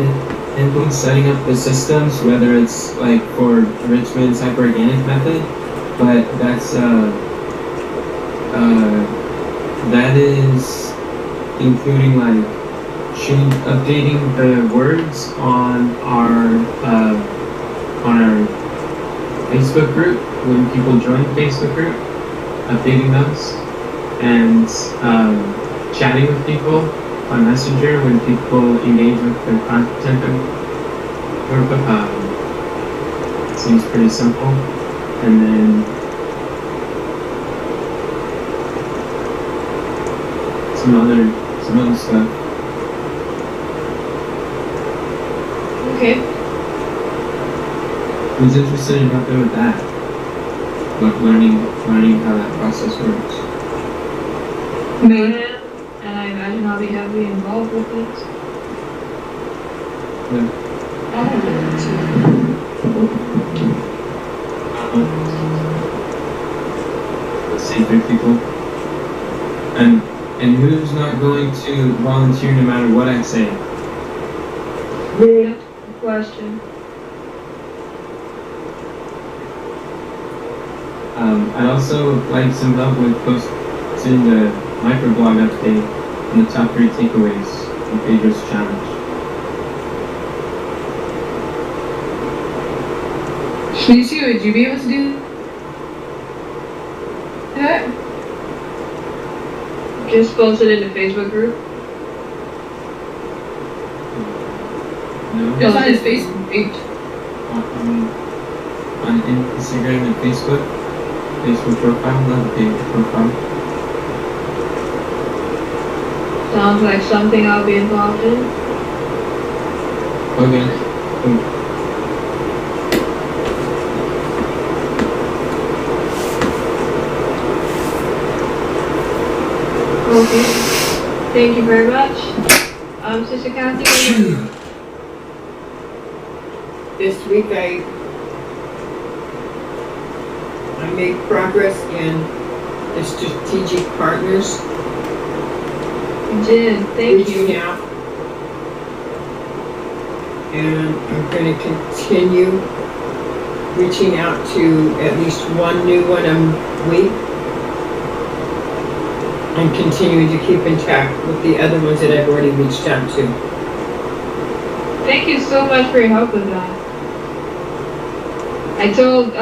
and setting up the systems, whether it's like for Richmond's hyperorganic method, but that is including like updating the words on our Facebook group when people join the Facebook group, updating those, and chatting with people on Messenger when people engage with the content that we're it seems pretty simple. And then some other stuff. Okay. Who's interested in helping with that? Like learning how that process works. Me. And I imagine I'll be heavily involved with it. Yeah. Let's see, 3 people. And who's not going to volunteer no matter what I say? Good question. I'd also like some help with posting the microblog update and the top 3 takeaways from Pedro's challenge. Shanicia, would you be able to do that? Just post it in the Facebook group. No? Just on his Facebook page. On Instagram and Facebook profile, not the page profile. Sounds like something I'll be involved in. Okay. Cool. Okay. Thank you very much. Sister Kathy, This week I made progress in the strategic partners. you did. Thank you. Reaching out. And I'm going to continue reaching out to at least one new one a week. I'm continuing to keep in touch with the other ones that I've already reached out to. Thank you so much for your help with that. I told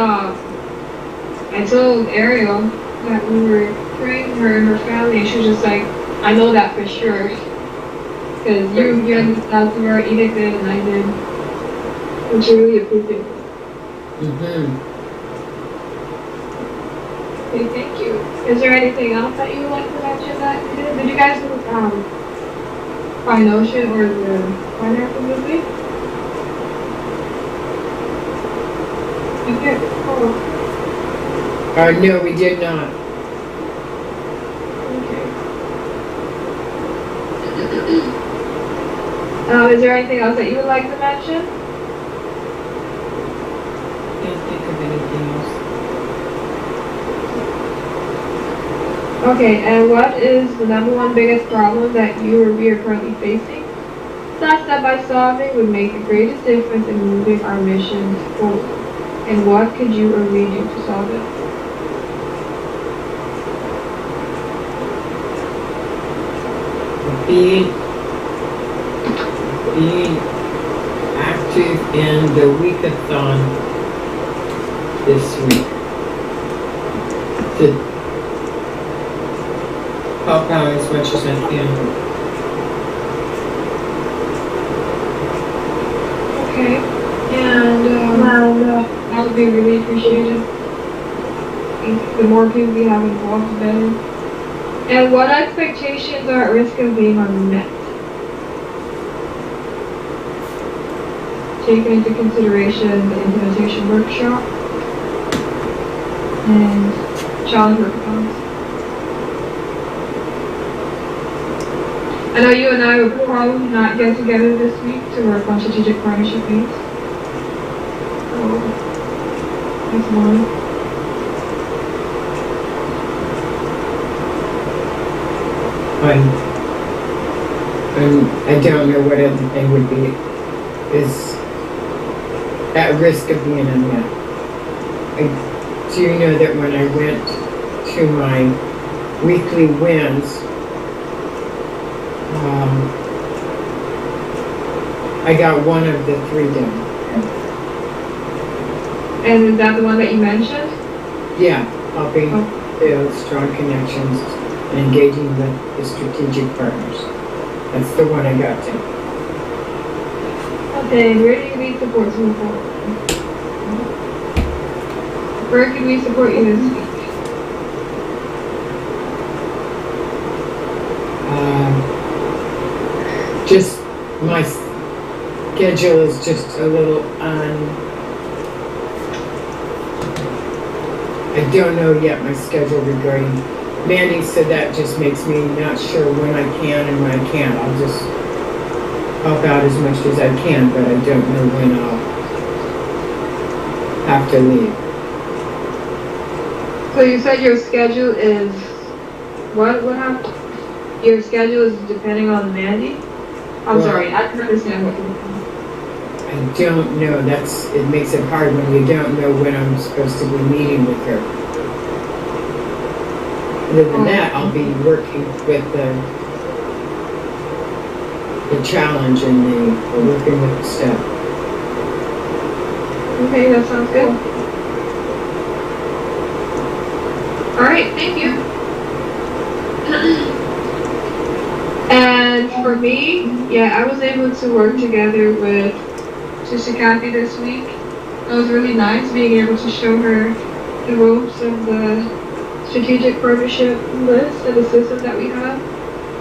Ariel that we were praying for her and her family, and she was just like, I know that for sure. Because you had this last where Edith did and I did. Which I really appreciate. Okay, thank you. Is there anything else that you would like to mention that you did? Did you guys do Fine Ocean or the Pineapple movie? Okay, cool. No, we did not. Okay. Is there anything else that you would like to mention? Can't think of anything else. Okay, and what is the number one biggest problem that you or we are currently facing? Step by solving would make the greatest difference in moving our mission forward. And what could you or we do to solve it? Being active in the weekathon this week to help out as much as I can. Okay, and that would be really appreciated. The more people we have involved, the better. And what expectations are at risk of being unmet? Taking into consideration the implementation workshop and challenge workathons. I know you and I will probably not get together this week to work on strategic partnership needs. So, that's one. And I don't know what other thing would be, is at risk of being unmet. I do know that when I went to my weekly wins, I got one of the 3 done. And is that the one that you mentioned? Yeah, helping build strong connections and engaging with the strategic partners. That's the one I got to. Okay, where do you need support to move forward? Where can we support you this week? Just my schedule is just a little I don't know yet my schedule regarding Mandy, so that just makes me not sure when I can and when I can't. I'll just help out as much as I can, but I don't know when I'll have to leave. So you said your schedule is, what happened? Your schedule is depending on Mandy? I'm sorry, I don't understand what you're saying. I don't know, it makes it hard when you don't know when I'm supposed to be meeting with her. Other than that, I'll be working with the challenge and working with the step. Okay, that sounds good. Alright, thank you. And for me, yeah, I was able to work together with Sister Kathy this week. It was really nice being able to show her the ropes of the strategic partnership list and the system that we have.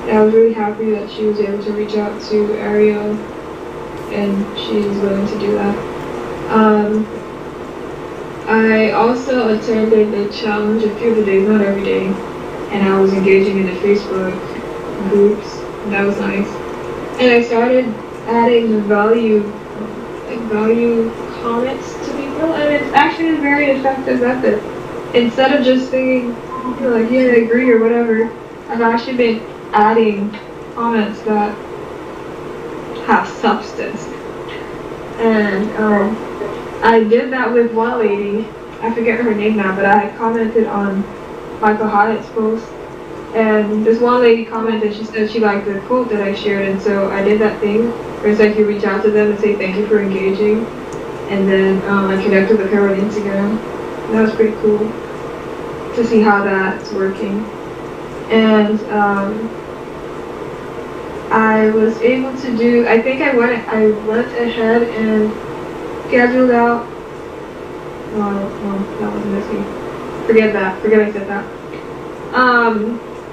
And I was really happy that she was able to reach out to Ariel, and she's willing to do that. I also attended the challenge a few of the days, not every day, and I was engaging in the Facebook groups. And that was nice. And I started adding the value comments to people, and it's actually a very effective method. Instead of just saying, like, yeah, I agree or whatever, I've actually been adding comments that have substance. And I did that with one lady, I forget her name now, but I had commented on Michael Hyatt's post, and this one lady commented, she said she liked the quote that I shared, and so I did that thing where it's like you reach out to them and say thank you for engaging, and then I connected with her on Instagram. And that was pretty cool to see how that's working. And I was able to do, I think I went ahead and scheduled out, no, that wasn't this week. Forget I said that.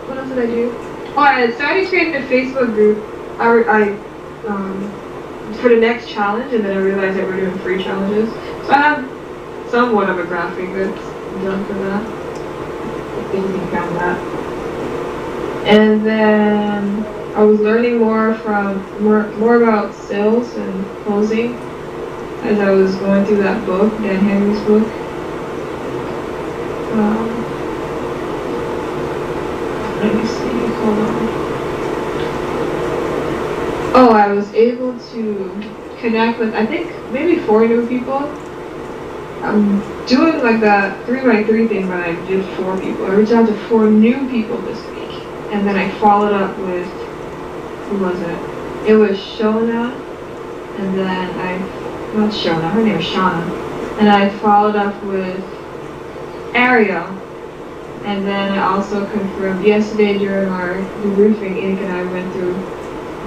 What else did I do? Oh, I started creating a Facebook group. For the next challenge, and then I realized that we're doing free challenges. So I have somewhat of a graphic that's done for that. I think you can count that. And then I was learning more about sales and closing as I was going through that book, Dan Henry's book. Let me see, hold on. Oh, I was able to connect with, I think, maybe 4 new people. I'm doing like that 3x3 thing, but I did 4 people. I reached out to 4 new people this week. And then I followed up with, who was it? It was Shona, and then not Shona, her name is Shauna. And I followed up with Ariel. And then I also confirmed yesterday during our debriefing, Enoch and I went through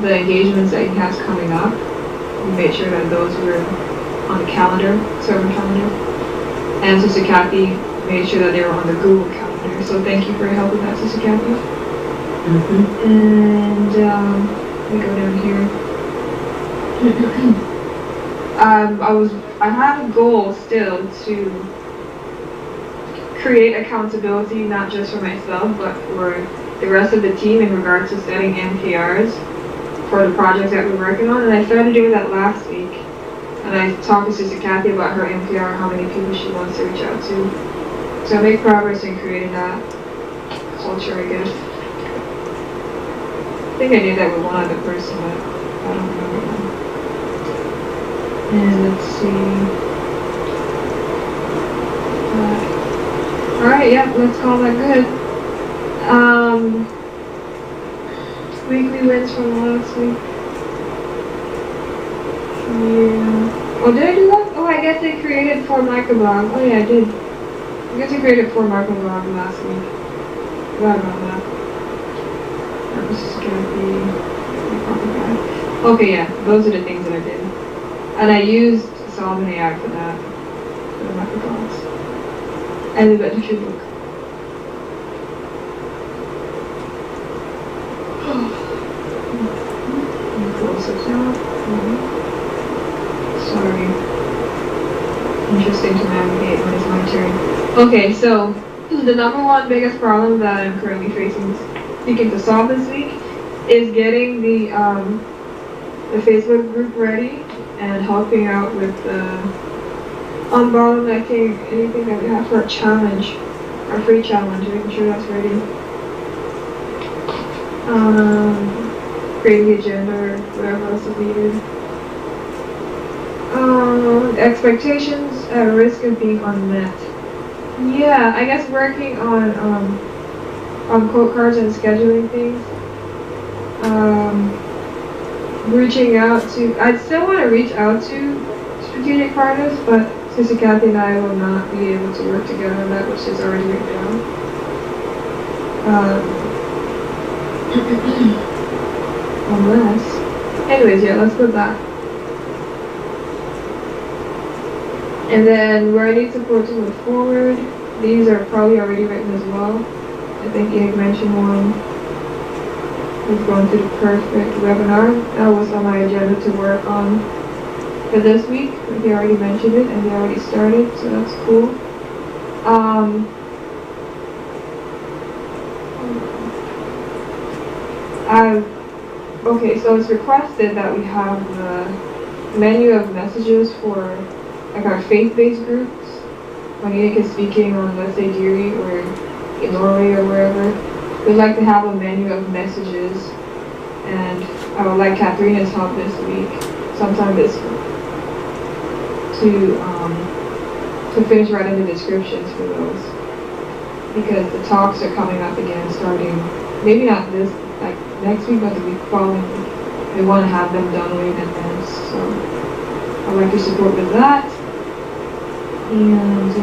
the engagements that he has coming up. We made sure that those were on the calendar, server calendar. And Sister Kathy made sure that they were on the Google calendar. So thank you for your help with that, Sister Kathy. And let me go down here. I have a goal still to create accountability, not just for myself, but for the rest of the team in regards to setting MKRs for the projects that we're working on. And I started doing that last week. And I talked to Sister Kathy about her MPR, how many people she wants to reach out to. So I make progress in creating that culture, I guess. think I did that with one other person, but I don't remember now. And let's see. Alright, yeah, let's call that good. Weekly wins from last week. Yeah. Oh, did I do that? Oh, I guess I created 4 microblogs. Oh yeah, I did. I guess I created 4 microblogs last week. Forgot about that. That was just gonna be... Okay, yeah, those are the things that I did. And I used Solving AI for that. For the microblogs. And the Better book. Close-ups out. Sorry. Interesting to navigate when it's my turn. Okay, so the number one biggest problem that I'm currently seeking to solve this week is getting the Facebook group ready and helping out with the unbottlenecking anything that we have for our challenge, our free challenge, making sure that's ready. Creating the agenda or whatever else is needed. Expectations at risk of being unmet. Yeah, I guess working on quote cards and scheduling things. Reaching out to, I still want to reach out to strategic partners, but Sister Kathy and I will not be able to work together on that, which is already written down. Unless, anyways, yeah, let's put that. And then where I need support to move forward, these are probably already written as well. I think you had mentioned one. We've gone through the perfect webinar. That was on my agenda to work on for this week. They already mentioned it and they already started, so that's cool. Okay, so it's requested that we have the menu of messages for like our faith-based groups. When Enoch is speaking on, let's say, Deary or in Norway or wherever, we'd like to have a menu of messages, and I would like Katharina's help this week, sometime this week, to finish writing the descriptions for those, because the talks are coming up again, starting maybe not this, like next week, but the week following week. We want to have them done way in advance, so I'd like your support with that. And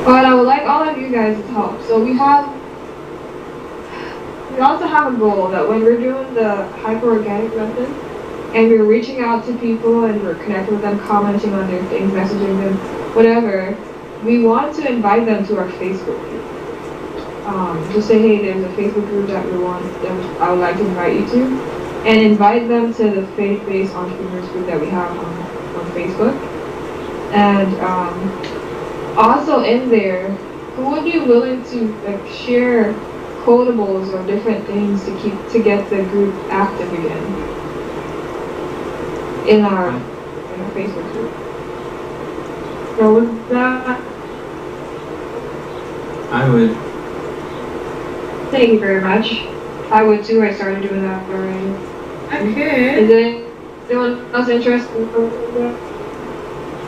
but I would like all of you guys' help. So we also have a goal that when we're doing the hyper-organic method and we're reaching out to people and we're connecting with them, commenting on their things, messaging them, whatever, we want to invite them to our Facebook group. Just say, hey, there's a Facebook group that I would like to invite you to, and invite them to the faith-based entrepreneurs group that we have on Facebook. And also in there, who would be willing to like share quotables or different things to get the group active again in our Facebook group? So with that, I would. thank you very much. I would too. I started doing that already. Okay. Is there anyone else interested in that?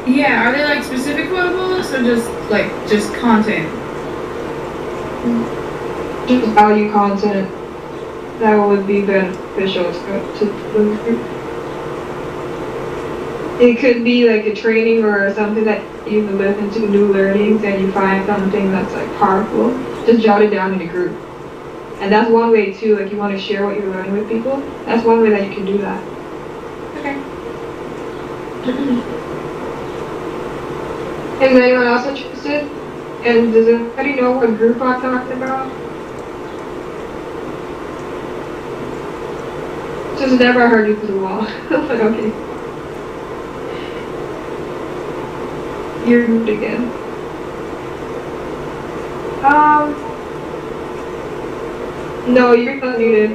Yeah, are they like specific quotables or just content? Just value content that would be beneficial to the group. It could be like a training or something that you listen to new learnings and you find something that's like powerful. Just jot it down in the group. And that's one way too, like you want to share what you're learning with people. That's one way that you can do that. Okay. Is anyone else interested? And does anybody know what group I'm talking about? Just never heard you through the wall. But okay. You're moved again. No, you're not muted.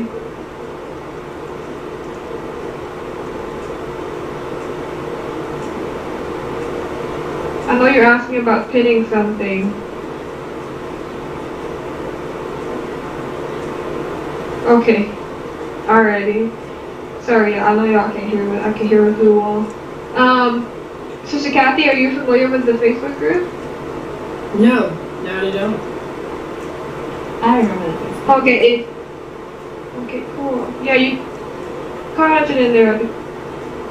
I know you're asking about pinning something. Okay. Alrighty. Sorry, I know y'all can't hear, but I can hear it through the wall. Sister Kathy, are you familiar with the Facebook group? No, not at all. I remember that. Okay, okay, cool. Yeah, you commented in there. I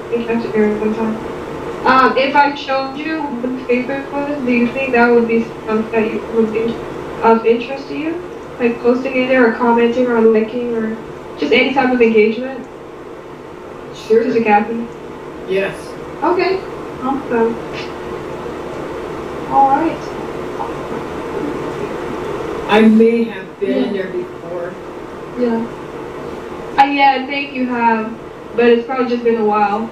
think that's there sometime. If I showed you what the Facebook was, do you think that would be something that you would be of interest to you? Like posting in there or commenting or liking or just any type of engagement? Sure. Sister Kathy? Yes. Okay, awesome. Alright. I may have been in there before. Yeah. Yeah, I think you have, but it's probably just been a while.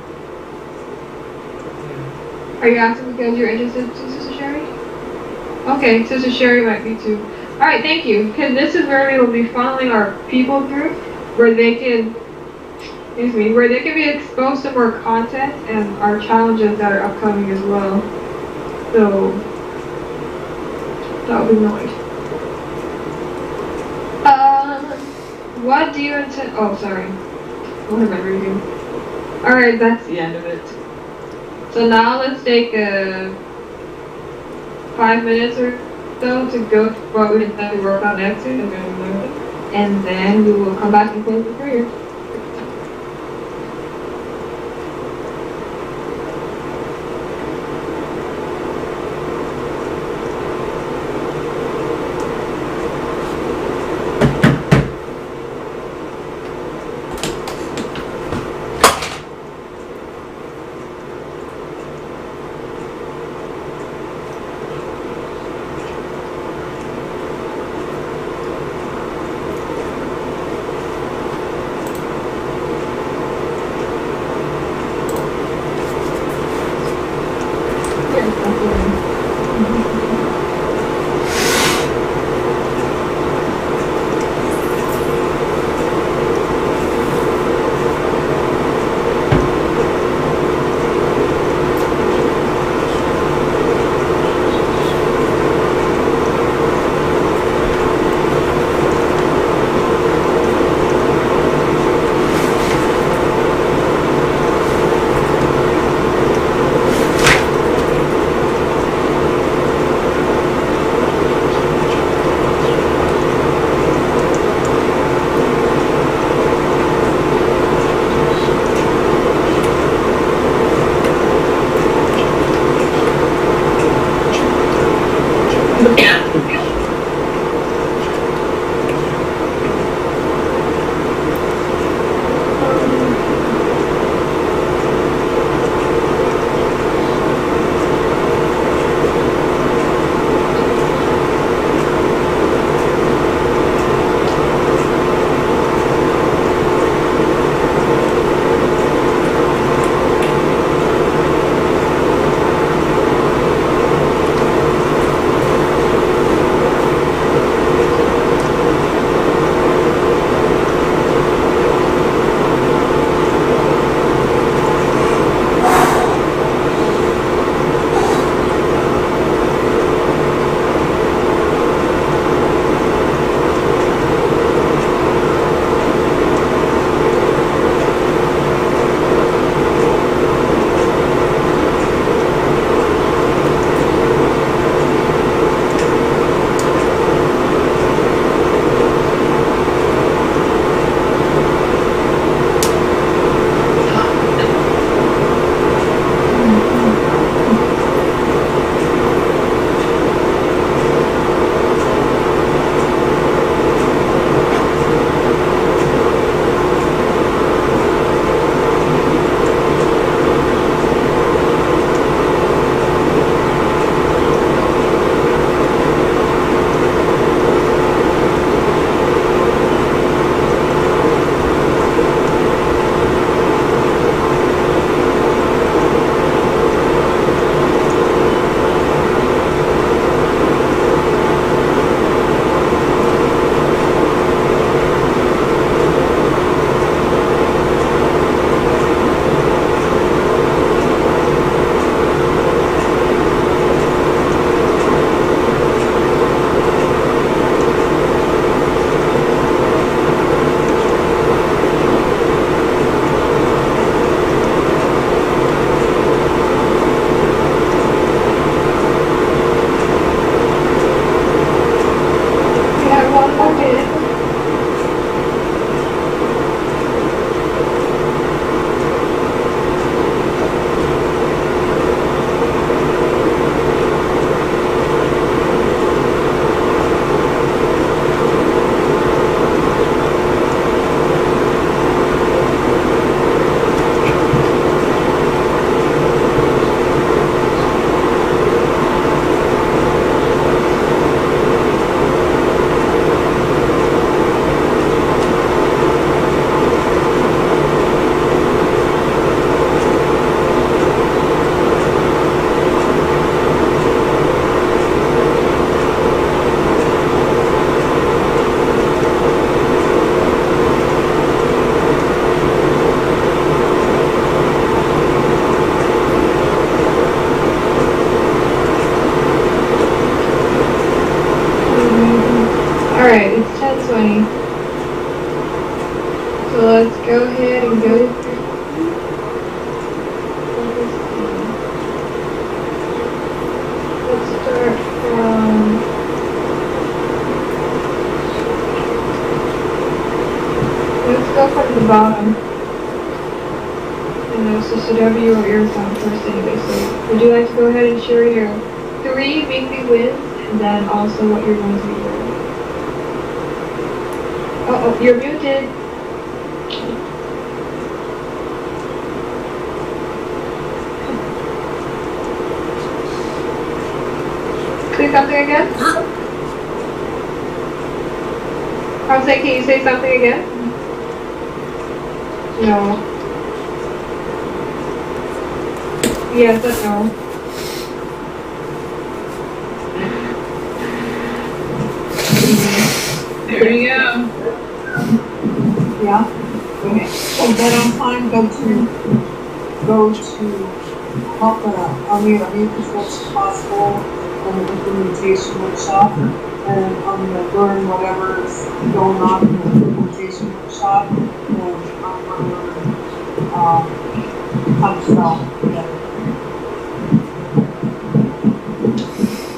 Are you asking because you're interested, Sister Sherry? Okay, Sister Sherry might be too. Alright, thank you. Because this is where we will be funneling our people group, where they can, where they can be exposed to more content and our challenges that are upcoming as well. So, that would be nice. What do you intend? Oh, sorry. What am I reading? Alright, that's the end of it. So now let's take 5 minutes or so to go through what we intend to work on next week, and then we will come back and close the prayer. 10:20. So let's go ahead and go to let's start from let's go from the bottom. And no, Sister W or ears on first anyway. So would you like to go ahead and share your 3 weekly wins and then also what you're going to be doing? Oh, you're muted. Say something again? I was saying, can you say something again? No. Yes, but no. There you go. Yeah. Okay. So then I'm fine. Go to help I'm gonna make as much as possible on the implementation workshop, and I'm gonna learn whatever's going on in the implementation workshop, and I'm gonna learn how to sell together.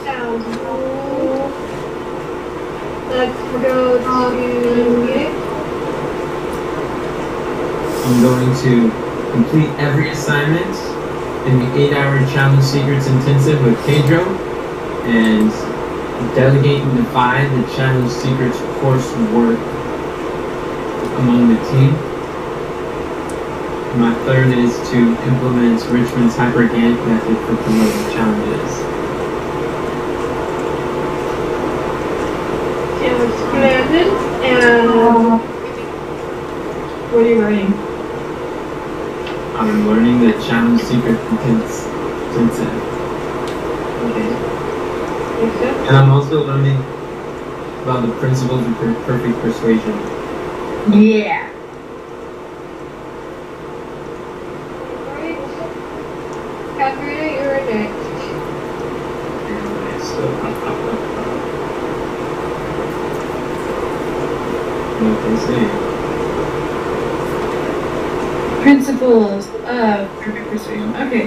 Sounds cool. Let's go to music. I'm going to complete every assignment in the 8-hour challenge secrets intensive with Pedro, and delegate and divide the challenge secrets coursework among the team. My third is to implement Richmond's hyperganic method for promoting challenges. Sounds good. And what are you learning? I'm learning the challenge secret intensive. Okay. Next up. And I'm also learning about the principles of perfect persuasion. Yeah. Alright. Catherine, you're next. So, what they say. Principles of perfect persuasion. Okay.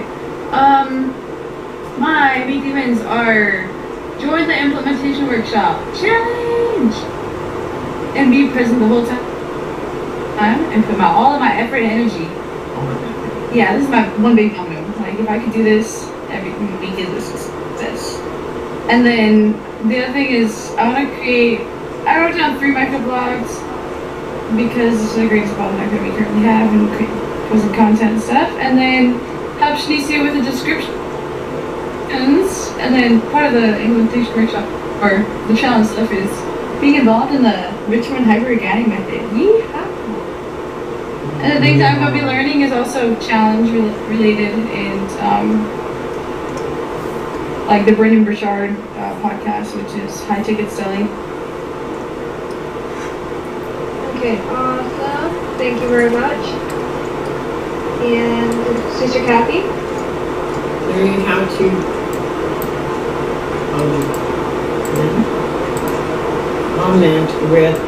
My weekly wins are join the implementation workshop challenge and be present the whole time and put all of my effort and energy. Yeah, this is my one big domino. Like, if I could do this, every week is a success. And then the other thing is I wrote down 3 microblogs because this is the greatest bottleneck that we currently have and post the content and stuff. And then help Shanicia with the descriptions. And then part of the implementation workshop or the challenge stuff is being involved in the Richmond hyperorganic method. Yeehaw! And the things I'm going to be learning is also challenge related and like the Brendan Burchard podcast, which is high ticket selling. Okay, awesome. Thank you very much. And Sister Kathy? Learning how to comment with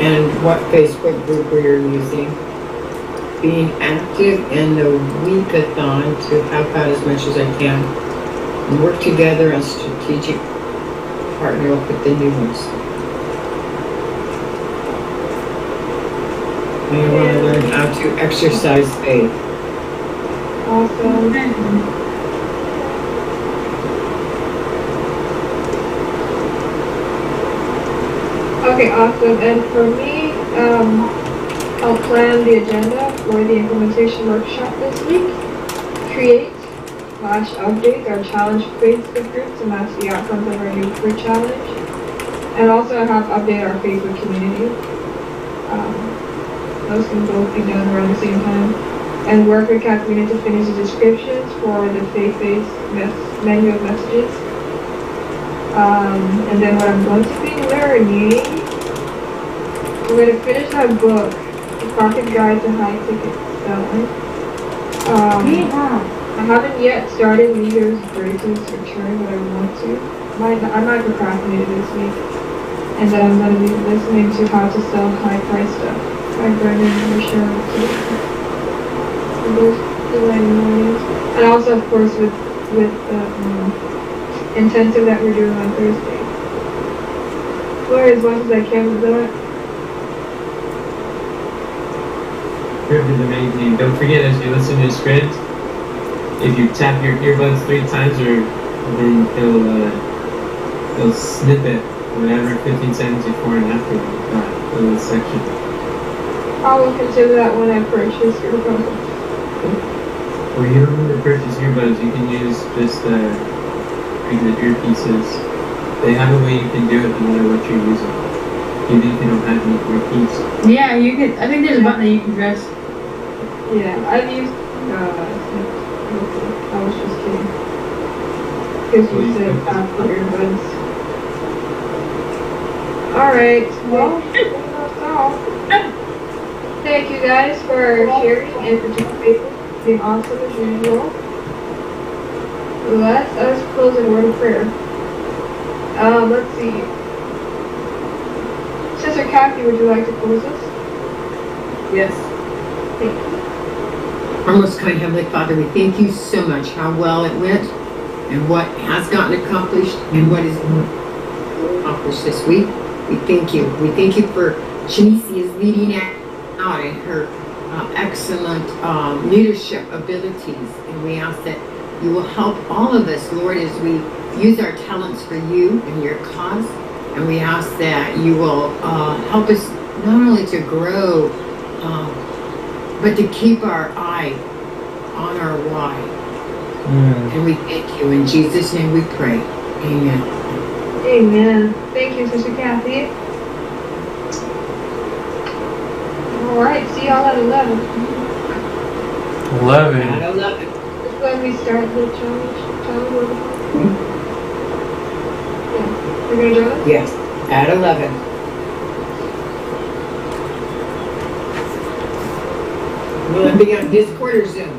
and what Facebook group we're using. Being active in the weekathon to help out as much as I can. And work together and strategic partner up with the new ones. And I want to learn how to exercise faith. Awesome. Okay, awesome. And for me, I'll plan the agenda for the implementation workshop this week. Create/update our challenge Facebook group to match the outcomes of our new fruit challenge. And also have update our Facebook community. Those can both be done around the same time. And work with Kathleen to finish the descriptions for the faith-based menu of messages. And then what I'm going to be learning, I'm going to finish that book, The Pocket Guide to High Ticket Selling. I haven't yet started Leader's Braces Return, but I want to. I might procrastinate this week. and that I'm going to be listening to how to sell high price stuff by Brendan and Michelle today. So those are my mornings. And also, of course, with the intensive that we're doing on Thursday. Lord, as much as I can with that. Script is amazing. Don't forget, as you listen to the script, if you tap your earbuds 3 times, then it'll snip it whatever 15 seconds before and after that little section. I'll look into that when I purchase earbuds. Well, you don't need to purchase earbuds. You can use just regular earpieces. They have a way you can do it no matter what you're using. Even if you don't have any earpiece. Yeah, you could. I think there's a button that you can press. Yeah, I've used. I was just kidding. Because you said Apple earbuds. Alright, well, that's all. Thank you guys for sharing and participating. It's been awesome as usual. Let us close in a word of prayer. Let's see. Sister Kathy, would you like to close us? Yes. Thank you. Our most kind Heavenly Father, we thank you so much how well it went and what has gotten accomplished and what is accomplished this week. We thank you. We thank you for Shanisia's leading out and her excellent leadership abilities. And we ask that you will help all of us, Lord, as we use our talents for you and your cause. And we ask that you will help us not only to grow, but to keep our eye on our why. And we thank you. In Jesus' name we pray. Amen. Amen. Thank you, Sister Kathy. Alright, see y'all at 11. 11. At 11. That's when we start the challenge. Yeah. You're gonna join us? Yes, at 11. Will it be on Discord or Zoom?